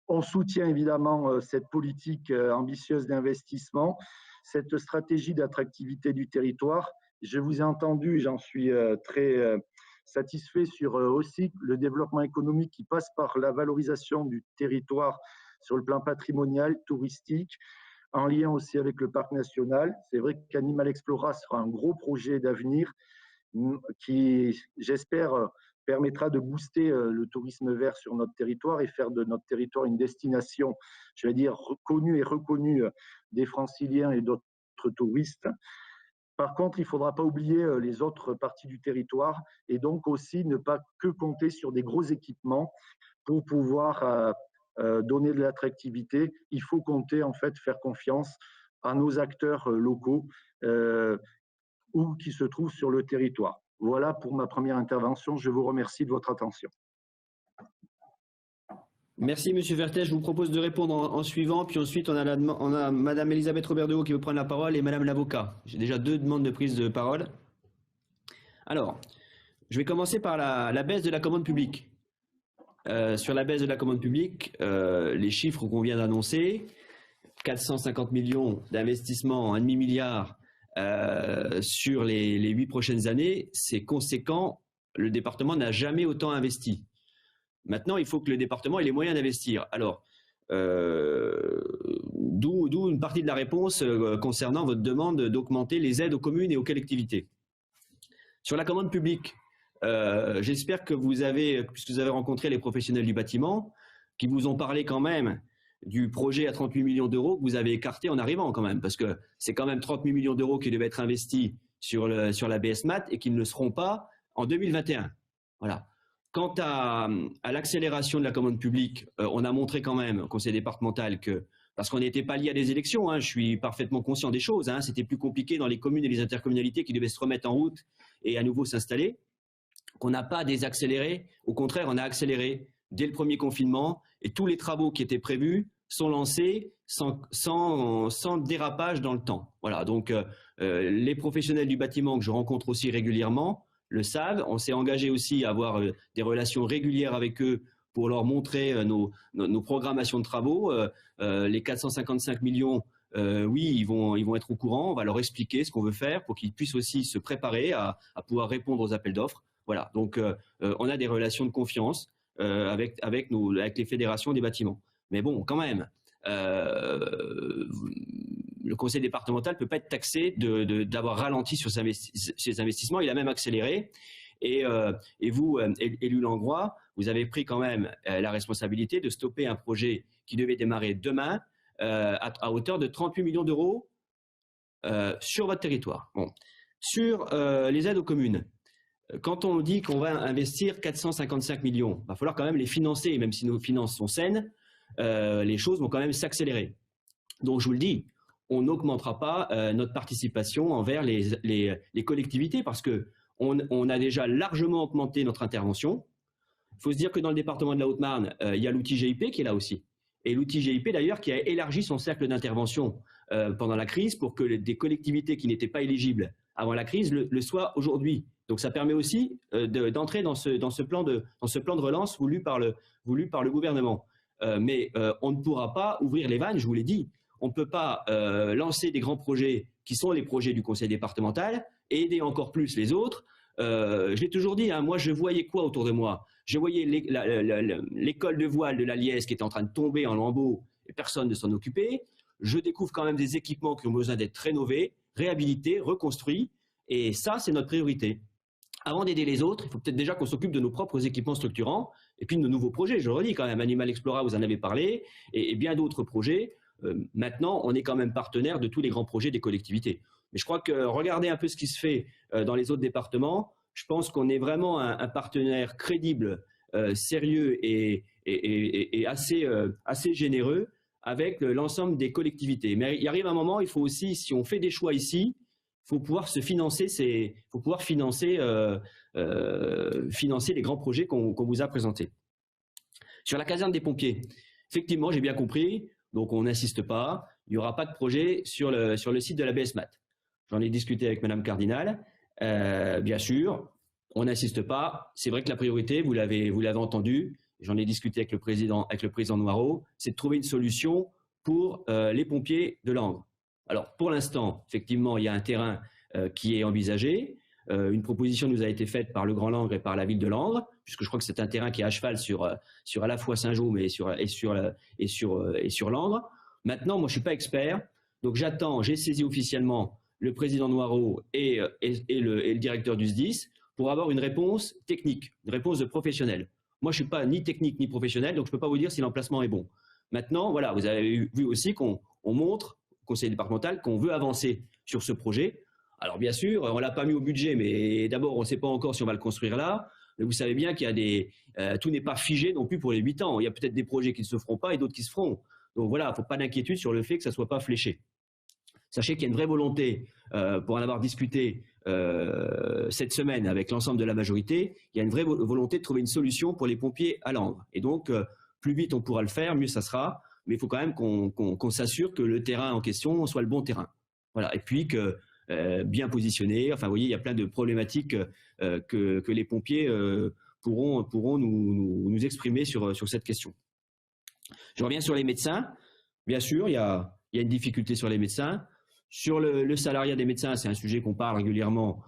on soutient évidemment cette politique ambitieuse d'investissement, cette stratégie d'attractivité du territoire. Je vous ai entendu, j'en suis très satisfait sur aussi le développement économique qui passe par la valorisation du territoire sur le plan patrimonial, touristique, en lien aussi avec le parc national. C'est vrai qu'Animal Explora sera un gros projet d'avenir qui, j'espère, permettra de booster le tourisme vert sur notre territoire et faire de notre territoire une destination, je vais dire, connue et reconnue des Franciliens et d'autres touristes. Par contre, il ne faudra pas oublier les autres parties du territoire et donc aussi ne pas que compter sur des gros équipements pour pouvoir donner de l'attractivité. Il faut compter, en fait, faire confiance à nos acteurs locaux ou qui se trouvent sur le territoire. Voilà pour ma première intervention. Je vous remercie de votre attention. Merci, Monsieur Vertet. Je vous propose de répondre en suivant, puis ensuite on a Madame Elisabeth Robert-Dehaut qui veut prendre la parole et Madame l'avocat. J'ai déjà 2 demandes de prise de parole. Alors, je vais commencer par la baisse de la commande publique. Sur la baisse de la commande publique, les chiffres qu'on vient d'annoncer, 450 millions d'investissements, 1,5 milliard sur les 8 prochaines années, c'est conséquent. Le département n'a jamais autant investi. Maintenant, il faut que le département ait les moyens d'investir. Alors, d'où une partie de la réponse concernant votre demande d'augmenter les aides aux communes et aux collectivités. Sur la commande publique, j'espère que puisque vous avez rencontré les professionnels du bâtiment, qui vous ont parlé quand même du projet à 38 millions d'euros que vous avez écarté en arrivant quand même, parce que c'est quand même 38 millions d'euros qui devaient être investis sur la BSMAT et qui ne le seront pas en 2021. Voilà. Quant à l'accélération de la commande publique, on a montré quand même au conseil départemental que, parce qu'on n'était pas lié à des élections, hein, je suis parfaitement conscient des choses, hein, c'était plus compliqué dans les communes et les intercommunalités qui devaient se remettre en route et à nouveau s'installer, qu'on n'a pas désaccéléré, au contraire on a accéléré dès le premier confinement et tous les travaux qui étaient prévus sont lancés sans dérapage dans le temps. Voilà, donc les professionnels du bâtiment que je rencontre aussi régulièrement le savent. On s'est engagé aussi à avoir des relations régulières avec eux pour leur montrer nos programmations de travaux. Les 455 millions, oui, ils vont être au courant. On va leur expliquer ce qu'on veut faire pour qu'ils puissent aussi se préparer à pouvoir répondre aux appels d'offres. Voilà, donc on a des relations de confiance avec les fédérations des bâtiments. Mais bon, quand même, le conseil départemental ne peut pas être taxé d'avoir ralenti sur ses investissements. Il a même accéléré. Et vous, élu Langrois, vous avez pris quand même la responsabilité de stopper un projet qui devait démarrer demain à hauteur de 38 millions d'euros sur votre territoire. Bon. Sur les aides aux communes, quand on dit qu'on va investir 455 millions, il va falloir quand même les financer, même si nos finances sont saines, les choses vont quand même s'accélérer. Donc je vous le dis, on n'augmentera pas notre participation envers les collectivités parce qu'on a déjà largement augmenté notre intervention. Il faut se dire que dans le département de la Haute-Marne, il y a l'outil GIP qui est là aussi. Et l'outil GIP d'ailleurs qui a élargi son cercle d'intervention pendant la crise pour que des collectivités qui n'étaient pas éligibles avant la crise le soient aujourd'hui. Donc ça permet aussi d'entrer dans ce plan de relance voulu par le gouvernement. Mais on ne pourra pas ouvrir les vannes, je vous l'ai dit. On ne peut pas lancer des grands projets qui sont les projets du conseil départemental et aider encore plus les autres. Je l'ai toujours dit, hein, moi je voyais quoi autour de moi? Je voyais l'école de voile de la Liesse qui était en train de tomber en lambeaux et personne ne s'en occupait. Je découvre quand même des équipements qui ont besoin d'être rénovés, réhabilités, reconstruits. Et ça, c'est notre priorité. Avant d'aider les autres, il faut peut-être déjà qu'on s'occupe de nos propres équipements structurants et puis de nos nouveaux projets. Je le redis quand même, Animal Explora, vous en avez parlé, et bien d'autres projets. Maintenant, on est quand même partenaire de tous les grands projets des collectivités. Mais je crois que regardez un peu ce qui se fait dans les autres départements. Je pense qu'on est vraiment un partenaire crédible, sérieux et assez généreux avec l'ensemble des collectivités. Mais il arrive un moment, il faut aussi, si on fait des choix ici, il faut pouvoir financer les grands projets qu'on vous a présentés. Sur la caserne des pompiers, effectivement, j'ai bien compris, donc on n'insiste pas, il n'y aura pas de projet sur le site de la BSMAT. J'en ai discuté avec Madame Cardinal, bien sûr, on n'insiste pas, c'est vrai que la priorité, vous l'avez entendu, j'en ai discuté avec le président Noireau, c'est de trouver une solution pour les pompiers de Langres. Alors, pour l'instant, effectivement, il y a un terrain qui est envisagé. Une proposition nous a été faite par le Grand Langres et par la ville de Langres, puisque je crois que c'est un terrain qui est à cheval sur à la fois Saint-Jaume et sur Langres. Maintenant, moi, je suis pas expert, donc j'ai saisi officiellement le président Noireau et le directeur du SDIS pour avoir une réponse technique, une réponse de professionnel. Moi, je suis pas ni technique ni professionnel, donc je peux pas vous dire si l'emplacement est bon. Maintenant, voilà, vous avez vu aussi qu'on montre conseil départemental qu'on veut avancer sur ce projet. Alors bien sûr, on l'a pas mis au budget, mais d'abord, on ne sait pas encore si on va le construire là. Mais vous savez bien qu'il y a tout n'est pas figé non plus pour les 8 ans. Il y a peut-être des projets qui ne se feront pas et d'autres qui se feront. Donc voilà, il ne faut pas d'inquiétude sur le fait que ça ne soit pas fléché. Sachez qu'il y a une vraie volonté, pour en avoir discuté cette semaine avec l'ensemble de la majorité, il y a une vraie volonté de trouver une solution pour les pompiers à Langres. Et donc, plus vite on pourra le faire, mieux ça sera. Mais il faut quand même qu'on s'assure que le terrain en question soit le bon terrain. Voilà. Et puis que bien positionné. Enfin, vous voyez, il y a plein de problématiques que les pompiers pourront nous exprimer sur cette question. Je reviens sur les médecins. Bien sûr, il y a une difficulté sur les médecins. Sur le salariat des médecins, c'est un sujet qu'on parle régulièrement.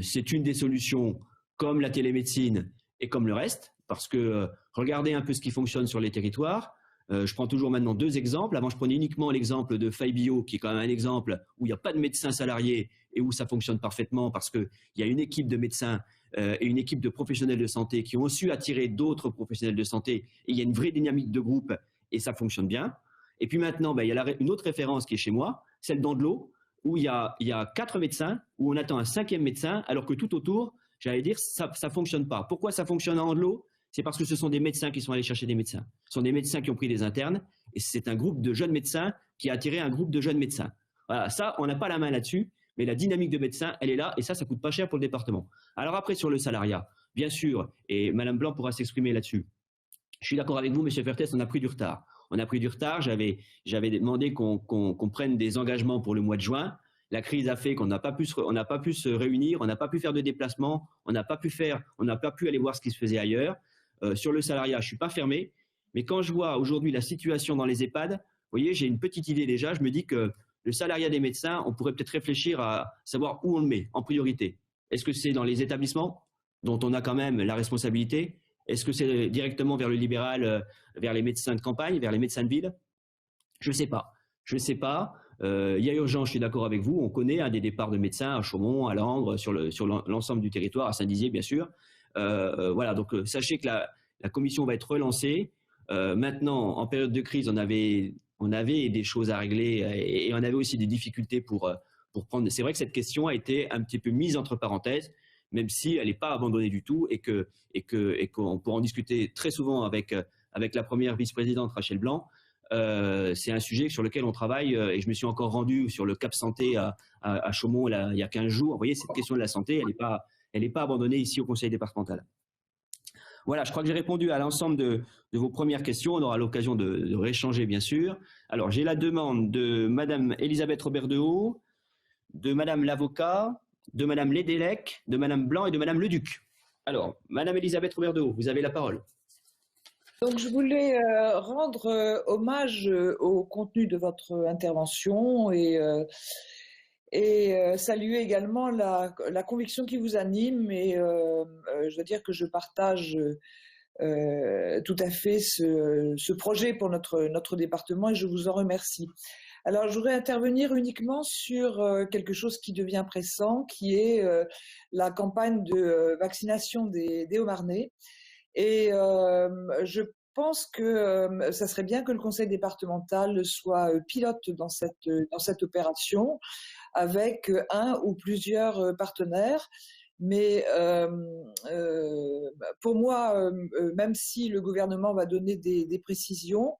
C'est une des solutions, comme la télémédecine et comme le reste, parce que regardez un peu ce qui fonctionne sur les territoires. Je prends toujours maintenant 2 exemples. Avant, je prenais uniquement l'exemple de Faille Bio, qui est quand même un exemple où il n'y a pas de médecins salariés et où ça fonctionne parfaitement parce qu'il y a une équipe de médecins et une équipe de professionnels de santé qui ont su attirer d'autres professionnels de santé. Et il y a une vraie dynamique de groupe et ça fonctionne bien. Et puis maintenant, il y a une autre référence qui est chez moi, celle d'Andelot, où il y a 4 médecins, où on attend un 5e médecin, alors que tout autour, j'allais dire, ça ne fonctionne pas. Pourquoi ça fonctionne à Andelot? C'est parce que ce sont des médecins qui sont allés chercher des médecins. Ce sont des médecins qui ont pris des internes et c'est un groupe de jeunes médecins qui a attiré un groupe de jeunes médecins. Voilà, ça, on n'a pas la main là-dessus, mais la dynamique de médecins, elle est là et ça coûte pas cher pour le département. Alors après, sur le salariat, bien sûr, et Madame Blanc pourra s'exprimer là-dessus. Je suis d'accord avec vous, Monsieur Fertès, on a pris du retard. On a pris du retard. J'avais demandé qu'on prenne des engagements pour le mois de juin. La crise a fait qu'on n'a pas pu se réunir, on n'a pas pu faire de déplacements, on n'a pas pu aller voir ce qui se faisait ailleurs. Sur le salariat, je suis pas fermé, mais quand je vois aujourd'hui la situation dans les EHPAD, vous voyez, j'ai une petite idée déjà. Je me dis que le salariat des médecins, on pourrait peut-être réfléchir à savoir où on le met en priorité. Est-ce que c'est dans les établissements dont on a quand même la responsabilité? Est-ce que c'est directement vers le libéral, vers les médecins de campagne, vers les médecins de ville? Je sais pas. Je sais pas. Il y a urgence, je suis d'accord avec vous. On connaît des départs de médecins à Chaumont, à Langres, sur l'ensemble du territoire, à Saint-Dizier, bien sûr. Voilà, donc sachez que la commission va être relancée. Maintenant, en période de crise, on avait des choses à régler et on avait aussi des difficultés pour prendre. C'est vrai que cette question a été un petit peu mise entre parenthèses, même si elle n'est pas abandonnée du tout et qu'on pourra en discuter très souvent avec la première vice-présidente Rachel Blanc. C'est un sujet sur lequel on travaille et je me suis encore rendu sur le Cap Santé à Chaumont il y a 15 jours. Vous voyez, cette question de la santé, elle n'est pas abandonnée ici au Conseil départemental. Voilà, je crois que j'ai répondu à l'ensemble de vos premières questions. On aura l'occasion de rééchanger, bien sûr. Alors, j'ai la demande de Madame Elisabeth Robert-Dehaut, de Madame l'avocat, de Madame Lédélec, de Madame Blanc et de Madame Leduc. Alors, Madame Elisabeth Robert-Dehaut, vous avez la parole. Donc, je voulais rendre hommage au contenu de votre intervention et saluer également la conviction qui vous anime. Et je dois dire que je partage tout à fait ce projet pour notre département et je vous en remercie. Alors, je voudrais intervenir uniquement sur quelque chose qui devient pressant, qui est la campagne de vaccination des Haut-Marnais. Et je pense que ça serait bien que le conseil départemental soit pilote dans cette opération avec un ou plusieurs partenaires. Mais pour moi, même si le gouvernement va donner des précisions,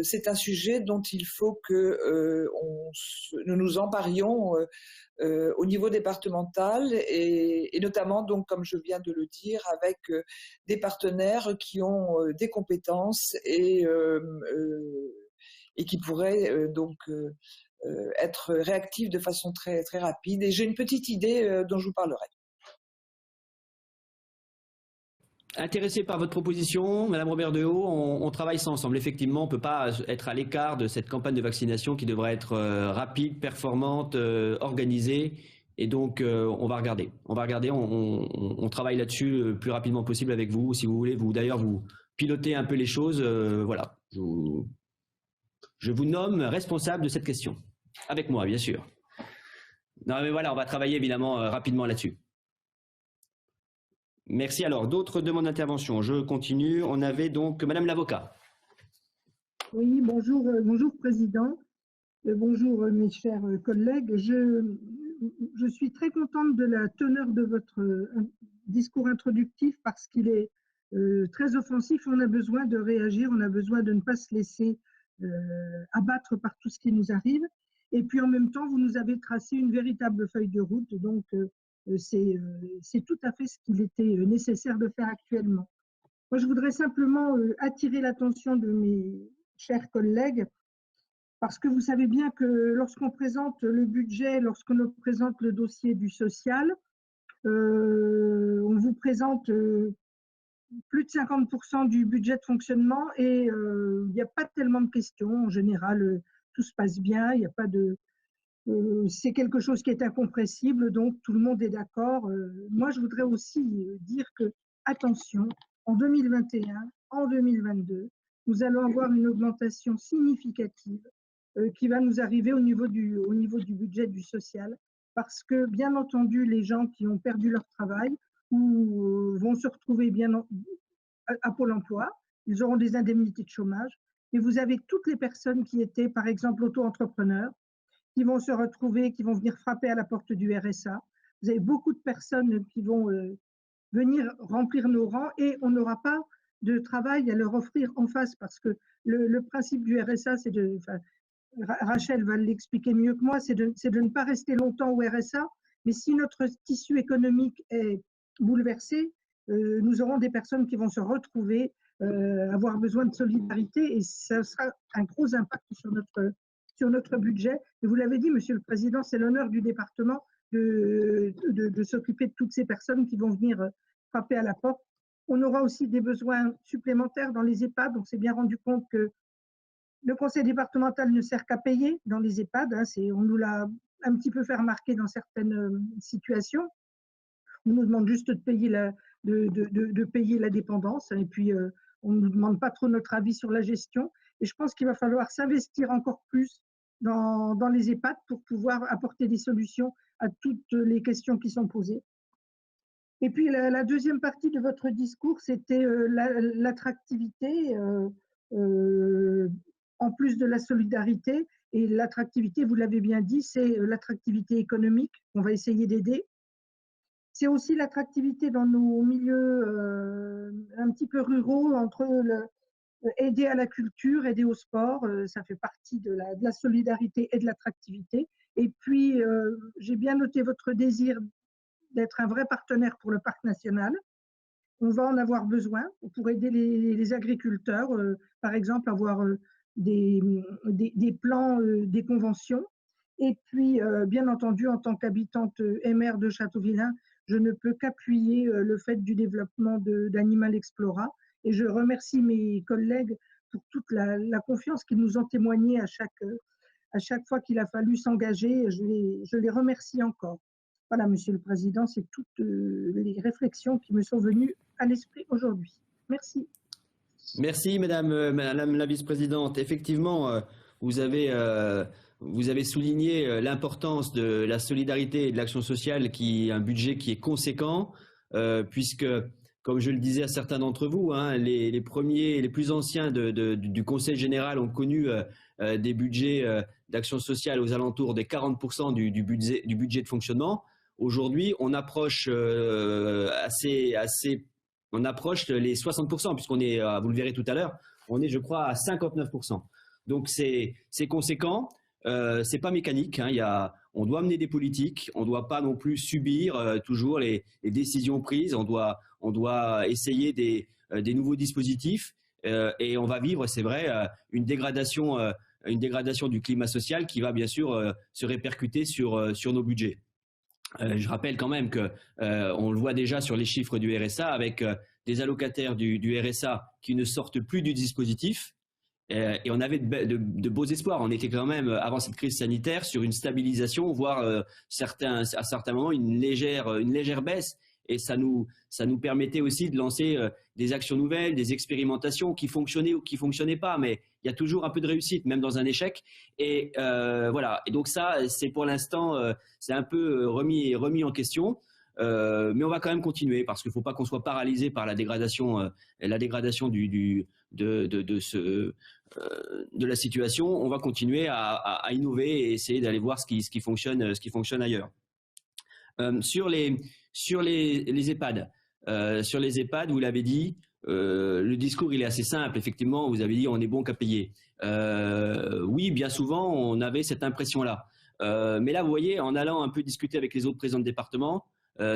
c'est un sujet dont il faut que nous nous emparions au niveau départemental et notamment, donc, comme je viens de le dire, avec des partenaires qui ont des compétences et qui pourraient donc être réactifs de façon très, très rapide. Et j'ai une petite idée dont je vous parlerai. Intéressé par votre proposition, Madame Robert-Dehaut, on travaille ça ensemble. Effectivement, on ne peut pas être à l'écart de cette campagne de vaccination qui devrait être rapide, performante, organisée. Et donc, on va regarder. On travaille là-dessus le plus rapidement possible avec vous. Si vous voulez, vous pilotez un peu les choses. Voilà. Je vous nomme responsable de cette question. Avec moi, bien sûr. Non, mais voilà, on va travailler évidemment rapidement là-dessus. Merci. Alors, d'autres demandes d'intervention. Je continue. On avait donc Madame l'avocat. Oui, bonjour, bonjour Président. Bonjour mes chers collègues. Je suis très contente de la teneur de votre discours introductif parce qu'il est très offensif. On a besoin de réagir, on a besoin de ne pas se laisser abattre par tout ce qui nous arrive. Et puis en même temps, vous nous avez tracé une véritable feuille de route. Donc, c'est tout à fait ce qu'il était nécessaire de faire actuellement. Moi, je voudrais simplement attirer l'attention de mes chers collègues, parce que vous savez bien que lorsqu'on présente le budget, lorsqu'on présente le dossier du social, on vous présente plus de 50% du budget de fonctionnement et il n'y a pas tellement de questions. En général, tout se passe bien, il n'y a pas de... c'est quelque chose qui est incompressible, donc tout le monde est d'accord. Moi, je voudrais aussi dire que, attention, en 2021, en 2022, nous allons avoir une augmentation significative qui va nous arriver au niveau du budget du social, parce que, bien entendu, les gens qui ont perdu leur travail ou vont se retrouver à Pôle emploi, ils auront des indemnités de chômage, et vous avez toutes les personnes qui étaient, par exemple, auto-entrepreneurs, qui vont se retrouver, qui vont venir frapper à la porte du RSA. Vous avez beaucoup de personnes qui vont venir remplir nos rangs et on n'aura pas de travail à leur offrir en face, parce que le principe du RSA, c'est de... Rachel va l'expliquer mieux que moi, c'est de ne pas rester longtemps au RSA, mais si notre tissu économique est bouleversé, nous aurons des personnes qui vont se retrouver, avoir besoin de solidarité, et ça sera un gros impact sur notre budget. Et vous l'avez dit, Monsieur le Président, c'est l'honneur du département de s'occuper de toutes ces personnes qui vont venir frapper à la porte. On aura aussi des besoins supplémentaires dans les EHPAD. On s'est bien rendu compte que le conseil départemental ne sert qu'à payer dans les EHPAD. On nous l'a un petit peu fait remarquer dans certaines situations. On nous demande juste de payer la dépendance, et puis on ne nous demande pas trop notre avis sur la gestion. Et je pense qu'il va falloir s'investir encore plus dans les EHPAD pour pouvoir apporter des solutions à toutes les questions qui sont posées. Et puis la deuxième partie de votre discours, c'était l'attractivité, en plus de la solidarité. Et l'attractivité, vous l'avez bien dit, c'est l'attractivité économique qu'on va essayer d'aider. C'est aussi l'attractivité dans nos milieux un petit peu ruraux, entre aider à la culture, aider au sport, ça fait partie de la solidarité et de l'attractivité. Et puis, j'ai bien noté votre désir d'être un vrai partenaire pour le parc national. On va en avoir besoin pour aider les agriculteurs, par exemple, avoir des plans, des conventions. Et puis, bien entendu, en tant qu'habitante et maire de Châteauvillain, je ne peux qu'appuyer le fait du développement d'Animal Explora. Et je remercie mes collègues pour toute la confiance qu'ils nous ont témoignée à chaque fois qu'il a fallu s'engager. Je les remercie encore. Voilà, Monsieur le Président, c'est toutes les réflexions qui me sont venues à l'esprit aujourd'hui. Merci. Merci, Madame la Vice-présidente. Effectivement, vous avez souligné l'importance de la solidarité et de l'action sociale, qui est un budget qui est conséquent, puisque, comme je le disais à certains d'entre vous, hein, les premiers, les plus anciens du Conseil général ont connu des budgets d'action sociale aux alentours des 40% du budget de fonctionnement. Aujourd'hui, on approche on approche les 60%, puisqu'on est, vous le verrez tout à l'heure, on est, je crois, à 59%. Donc c'est conséquent. C'est pas mécanique, hein. On doit mener des politiques, on ne doit pas non plus subir toujours les décisions prises, on doit essayer des nouveaux dispositifs, et on va vivre, c'est vrai, une dégradation du climat social qui va bien sûr se répercuter sur nos budgets. Je rappelle quand même que on le voit déjà sur les chiffres du RSA, avec des allocataires du RSA qui ne sortent plus du dispositif. Et on avait de beaux espoirs. On était quand même, avant cette crise sanitaire, sur une stabilisation, voire à certains moments une légère baisse. Et ça nous permettait aussi de lancer des actions nouvelles, des expérimentations qui fonctionnaient ou qui fonctionnaient pas. Mais il y a toujours un peu de réussite, même dans un échec. Et voilà. Et donc ça, c'est pour l'instant, c'est un peu remis en question. Mais on va quand même continuer, parce qu'il ne faut pas qu'on soit paralysé par la dégradation de la situation. On va continuer à innover et essayer d'aller voir ce qui fonctionne ailleurs. Sur les EHPAD, vous l'avez dit, le discours il est assez simple. Effectivement, vous avez dit on est bon qu'à payer. Oui, bien souvent on avait cette impression-là. Mais là, vous voyez, en allant un peu discuter avec les autres présidents de département,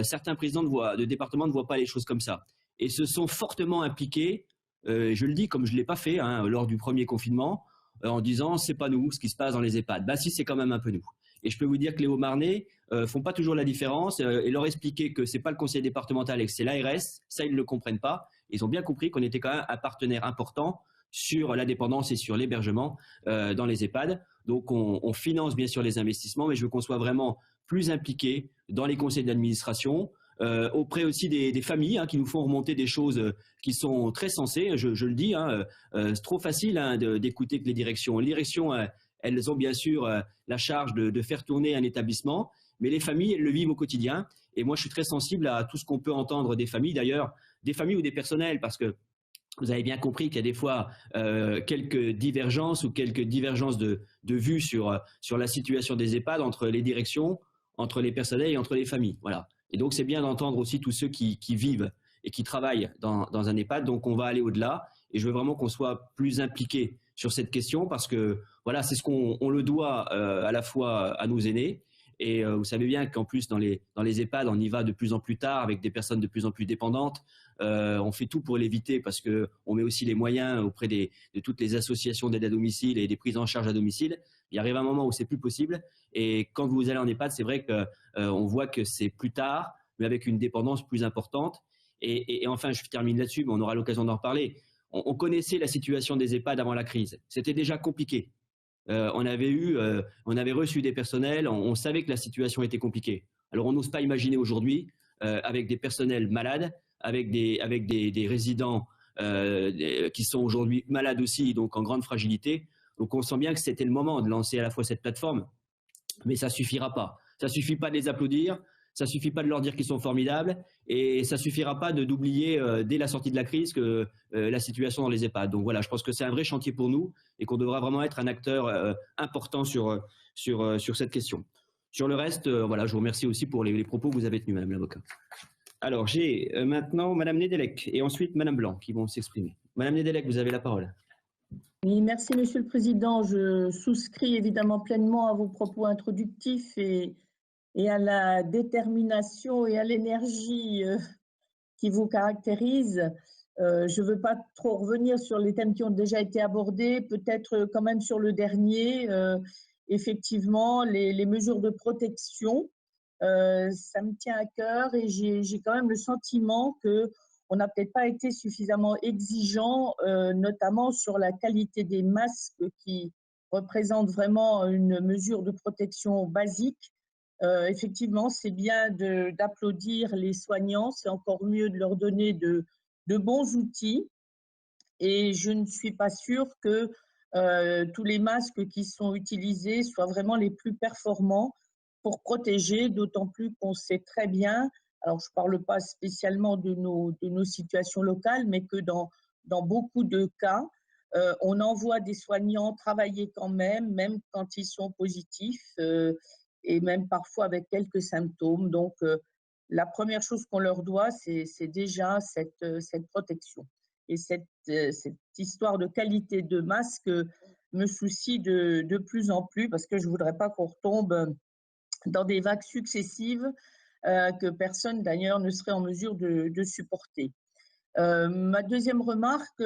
certains présidents de département ne voient pas les choses comme ça et se sont fortement impliqués. Je le dis comme je ne l'ai pas fait lors du premier confinement, en disant c'est pas nous ce qui se passe dans les EHPAD. Bah si, c'est quand même un peu nous. Et je peux vous dire que les Hauts-Marnais font pas toujours la différence, et leur expliquer que c'est pas le conseil départemental et que c'est l'ARS, ça ils ne le comprennent pas. Ils ont bien compris qu'on était quand même un partenaire important sur la dépendance et sur l'hébergement dans les EHPAD. Donc on finance bien sûr les investissements, mais je veux qu'on soit vraiment plus impliqué dans les conseils d'administration, auprès aussi des familles qui nous font remonter des choses qui sont très sensées, je le dis. C'est trop facile d'écouter que les directions. Les directions, elles ont bien sûr la charge de faire tourner un établissement, mais les familles, elles le vivent au quotidien. Et moi, je suis très sensible à tout ce qu'on peut entendre des familles, d'ailleurs, des familles ou des personnels, parce que vous avez bien compris qu'il y a des fois quelques divergences ou quelques divergences de vues sur la situation des EHPAD entre les directions, entre les personnels et entre les familles. Voilà. Et donc, c'est bien d'entendre aussi tous ceux qui vivent et qui travaillent dans un EHPAD. Donc, on va aller au-delà et je veux vraiment qu'on soit plus impliqué sur cette question parce que voilà, c'est ce qu'on le doit à la fois à nos aînés. Et vous savez bien qu'en plus, dans les EHPAD, on y va de plus en plus tard avec des personnes de plus en plus dépendantes. On fait tout pour l'éviter parce qu'on met aussi les moyens auprès de toutes les associations d'aide à domicile et des prises en charge à domicile. Il arrive un moment où c'est plus possible. Et quand vous allez en EHPAD, c'est vrai qu'on voit que c'est plus tard, mais avec une dépendance plus importante. Et enfin, je termine là-dessus, mais on aura l'occasion d'en reparler. On connaissait la situation des EHPAD avant la crise. C'était déjà compliqué. On avait reçu des personnels, on savait que la situation était compliquée. Alors on n'ose pas imaginer aujourd'hui, avec des personnels malades, avec des résidents qui sont aujourd'hui malades aussi, donc en grande fragilité. Donc on sent bien que c'était le moment de lancer à la fois cette plateforme, mais ça suffira pas. Ça suffit pas de les applaudir, ça suffit pas de leur dire qu'ils sont formidables, et ça suffira pas d'oublier dès la sortie de la crise que la situation dans les EHPAD. Donc voilà, je pense que c'est un vrai chantier pour nous et qu'on devra vraiment être un acteur important sur cette question. Sur le reste, voilà, je vous remercie aussi pour les propos que vous avez tenus, Madame l'avocat. Alors, j'ai maintenant Madame Nedelec et ensuite Madame Blanc qui vont s'exprimer. Madame Nedelec, vous avez la parole. Oui, merci Monsieur le Président. Je souscris évidemment pleinement à vos propos introductifs et à la détermination et à l'énergie qui vous caractérise. Je ne veux pas trop revenir sur les thèmes qui ont déjà été abordés, peut-être quand même sur le dernier. Effectivement, les mesures de protection, ça me tient à cœur et j'ai quand même le sentiment qu'on n'a peut-être pas été suffisamment exigeant, notamment sur la qualité des masques qui représentent vraiment une mesure de protection basique. Effectivement, c'est bien d'applaudir les soignants, c'est encore mieux de leur donner de bons outils. Et je ne suis pas sûre que tous les masques qui sont utilisés soient vraiment les plus performants pour protéger, d'autant plus qu'on sait très bien, alors je ne parle pas spécialement de nos situations locales, mais que dans beaucoup de cas, on envoie des soignants travailler quand même quand ils sont positifs, et même parfois avec quelques symptômes. Donc, la première chose qu'on leur doit, c'est déjà cette protection. Et cette histoire de qualité de masque me soucie de plus en plus parce que je ne voudrais pas qu'on retombe dans des vagues successives que personne d'ailleurs ne serait en mesure de supporter. Ma deuxième remarque,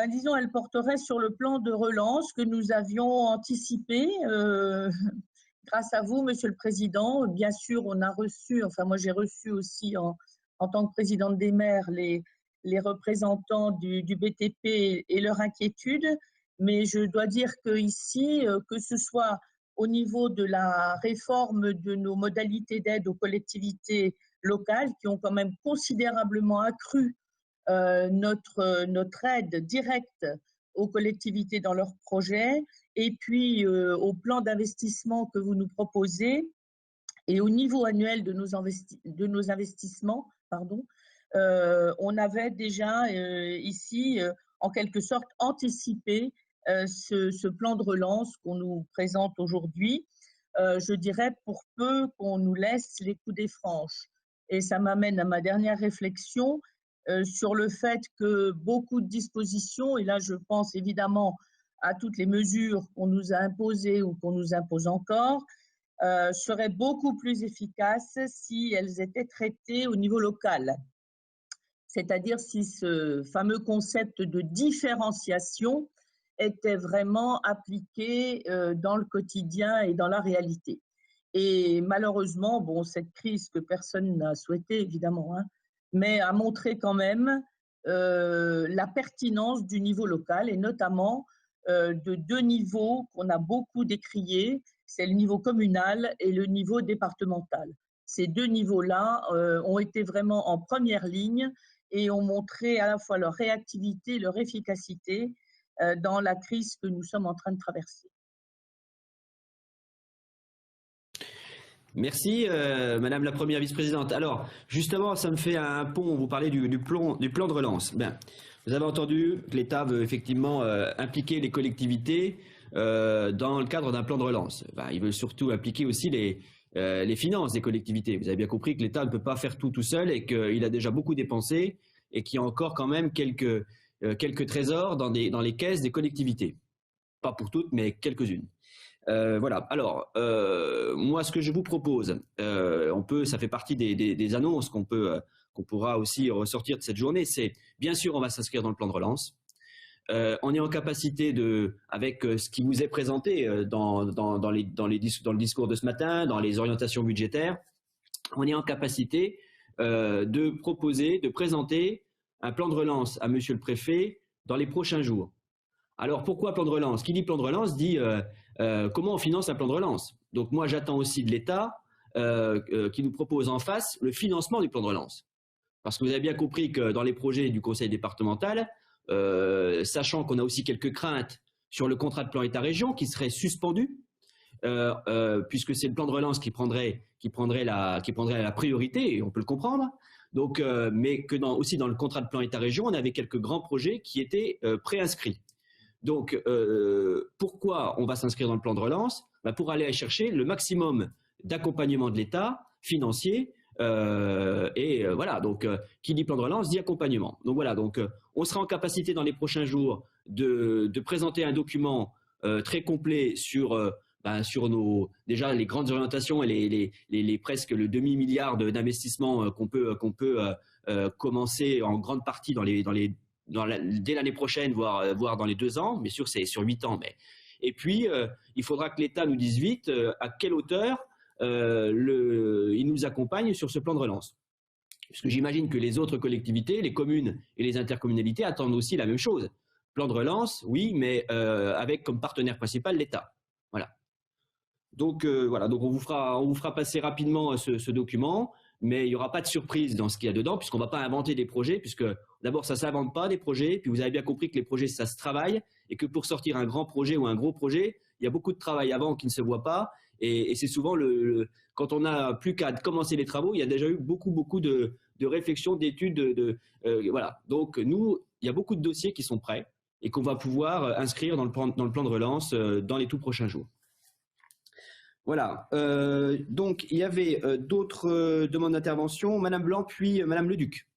disons, elle porterait sur le plan de relance que nous avions anticipé grâce à vous, Monsieur le Président. Bien sûr, on a reçu, enfin moi j'ai reçu aussi en tant que présidente des maires les représentants du BTP et leur inquiétude, mais je dois dire qu'ici, que ce soit au niveau de la réforme de nos modalités d'aide aux collectivités locales qui ont quand même considérablement accru notre aide directe aux collectivités dans leurs projets, et puis au plan d'investissement que vous nous proposez, et au niveau annuel de nos investissements, on avait déjà ici, en quelque sorte, anticipé ce plan de relance qu'on nous présente aujourd'hui, je dirais pour peu qu'on nous laisse les coudées franches. Et ça m'amène à ma dernière réflexion sur le fait que beaucoup de dispositions, et là je pense évidemment à toutes les mesures qu'on nous a imposées ou qu'on nous impose encore, seraient beaucoup plus efficaces si elles étaient traitées au niveau local. C'est-à-dire si ce fameux concept de différenciation était vraiment appliqué dans le quotidien et dans la réalité. Et malheureusement, bon, cette crise que personne n'a souhaité évidemment, mais a montré quand même la pertinence du niveau local et notamment de deux niveaux qu'on a beaucoup décriés, c'est le niveau communal et le niveau départemental. ces deux niveaux-là ont été vraiment en première ligne et ont montré à la fois leur réactivité, leur efficacité dans la crise que nous sommes en train de traverser. Merci, Madame la Première Vice-Présidente. Alors, justement, ça me fait un pont. Vous parlez du plan de relance. Bien, vous avez entendu que l'État veut effectivement impliquer les collectivités dans le cadre d'un plan de relance. Ben, il veut surtout impliquer aussi les finances des collectivités. Vous avez bien compris que l'État ne peut pas faire tout seul et qu'il a déjà beaucoup dépensé et qu'il y a encore quand même quelques trésors dans les caisses des collectivités. Pas pour toutes, mais quelques-unes. Voilà. Alors, moi, ce que je vous propose, ça fait partie des annonces qu'on pourra aussi ressortir de cette journée. C'est, bien sûr, on va s'inscrire dans le plan de relance. On est en capacité avec ce qui vous est présenté dans le discours de ce matin, dans les orientations budgétaires, on est en capacité de présenter un plan de relance à Monsieur le Préfet dans les prochains jours. Alors, pourquoi plan de relance? Qui dit plan de relance dit comment on finance un plan de relance. Donc moi, j'attends aussi de l'État qui nous propose en face le financement du plan de relance. Parce que vous avez bien compris que dans les projets du conseil départemental, sachant qu'on a aussi quelques craintes sur le contrat de plan État-région qui serait suspendu, puisque c'est le plan de relance qui prendrait la priorité, et on peut le comprendre. Donc, mais que aussi dans le contrat de plan État-région, on avait quelques grands projets qui étaient préinscrits. Donc, pourquoi on va s'inscrire dans le plan de relance? Pour aller chercher le maximum d'accompagnement de l'État financier. Voilà, donc qui dit plan de relance dit accompagnement. Donc voilà, donc on sera en capacité dans les prochains jours de présenter un document très complet sur déjà les grandes orientations et les presque le demi-milliard d'investissements qu'on peut commencer en grande partie dès l'année prochaine, voire dans les 2 ans. Bien sûr, c'est sur 8 ans. Et puis, il faudra que l'État nous dise vite à quelle hauteur il nous accompagne sur ce plan de relance. Parce que j'imagine que les autres collectivités, les communes et les intercommunalités attendent aussi la même chose. Plan de relance, oui, mais avec comme partenaire principal l'État. Voilà. Donc, voilà. Donc on vous fera passer rapidement ce document. Mais il n'y aura pas de surprise dans ce qu'il y a dedans, puisqu'on ne va pas inventer des projets, puisque d'abord, ça ne s'invente pas des projets, puis vous avez bien compris que les projets, ça se travaille, et que pour sortir un grand projet ou un gros projet, il y a beaucoup de travail avant qui ne se voit pas, et c'est souvent, quand on n'a plus qu'à commencer les travaux, il y a déjà eu beaucoup de réflexions, d'études, voilà. Donc, nous, il y a beaucoup de dossiers qui sont prêts, et qu'on va pouvoir inscrire dans le plan de relance dans les tout prochains jours. Voilà, donc il y avait d'autres demandes d'intervention, Madame Blanc puis Madame Leduc.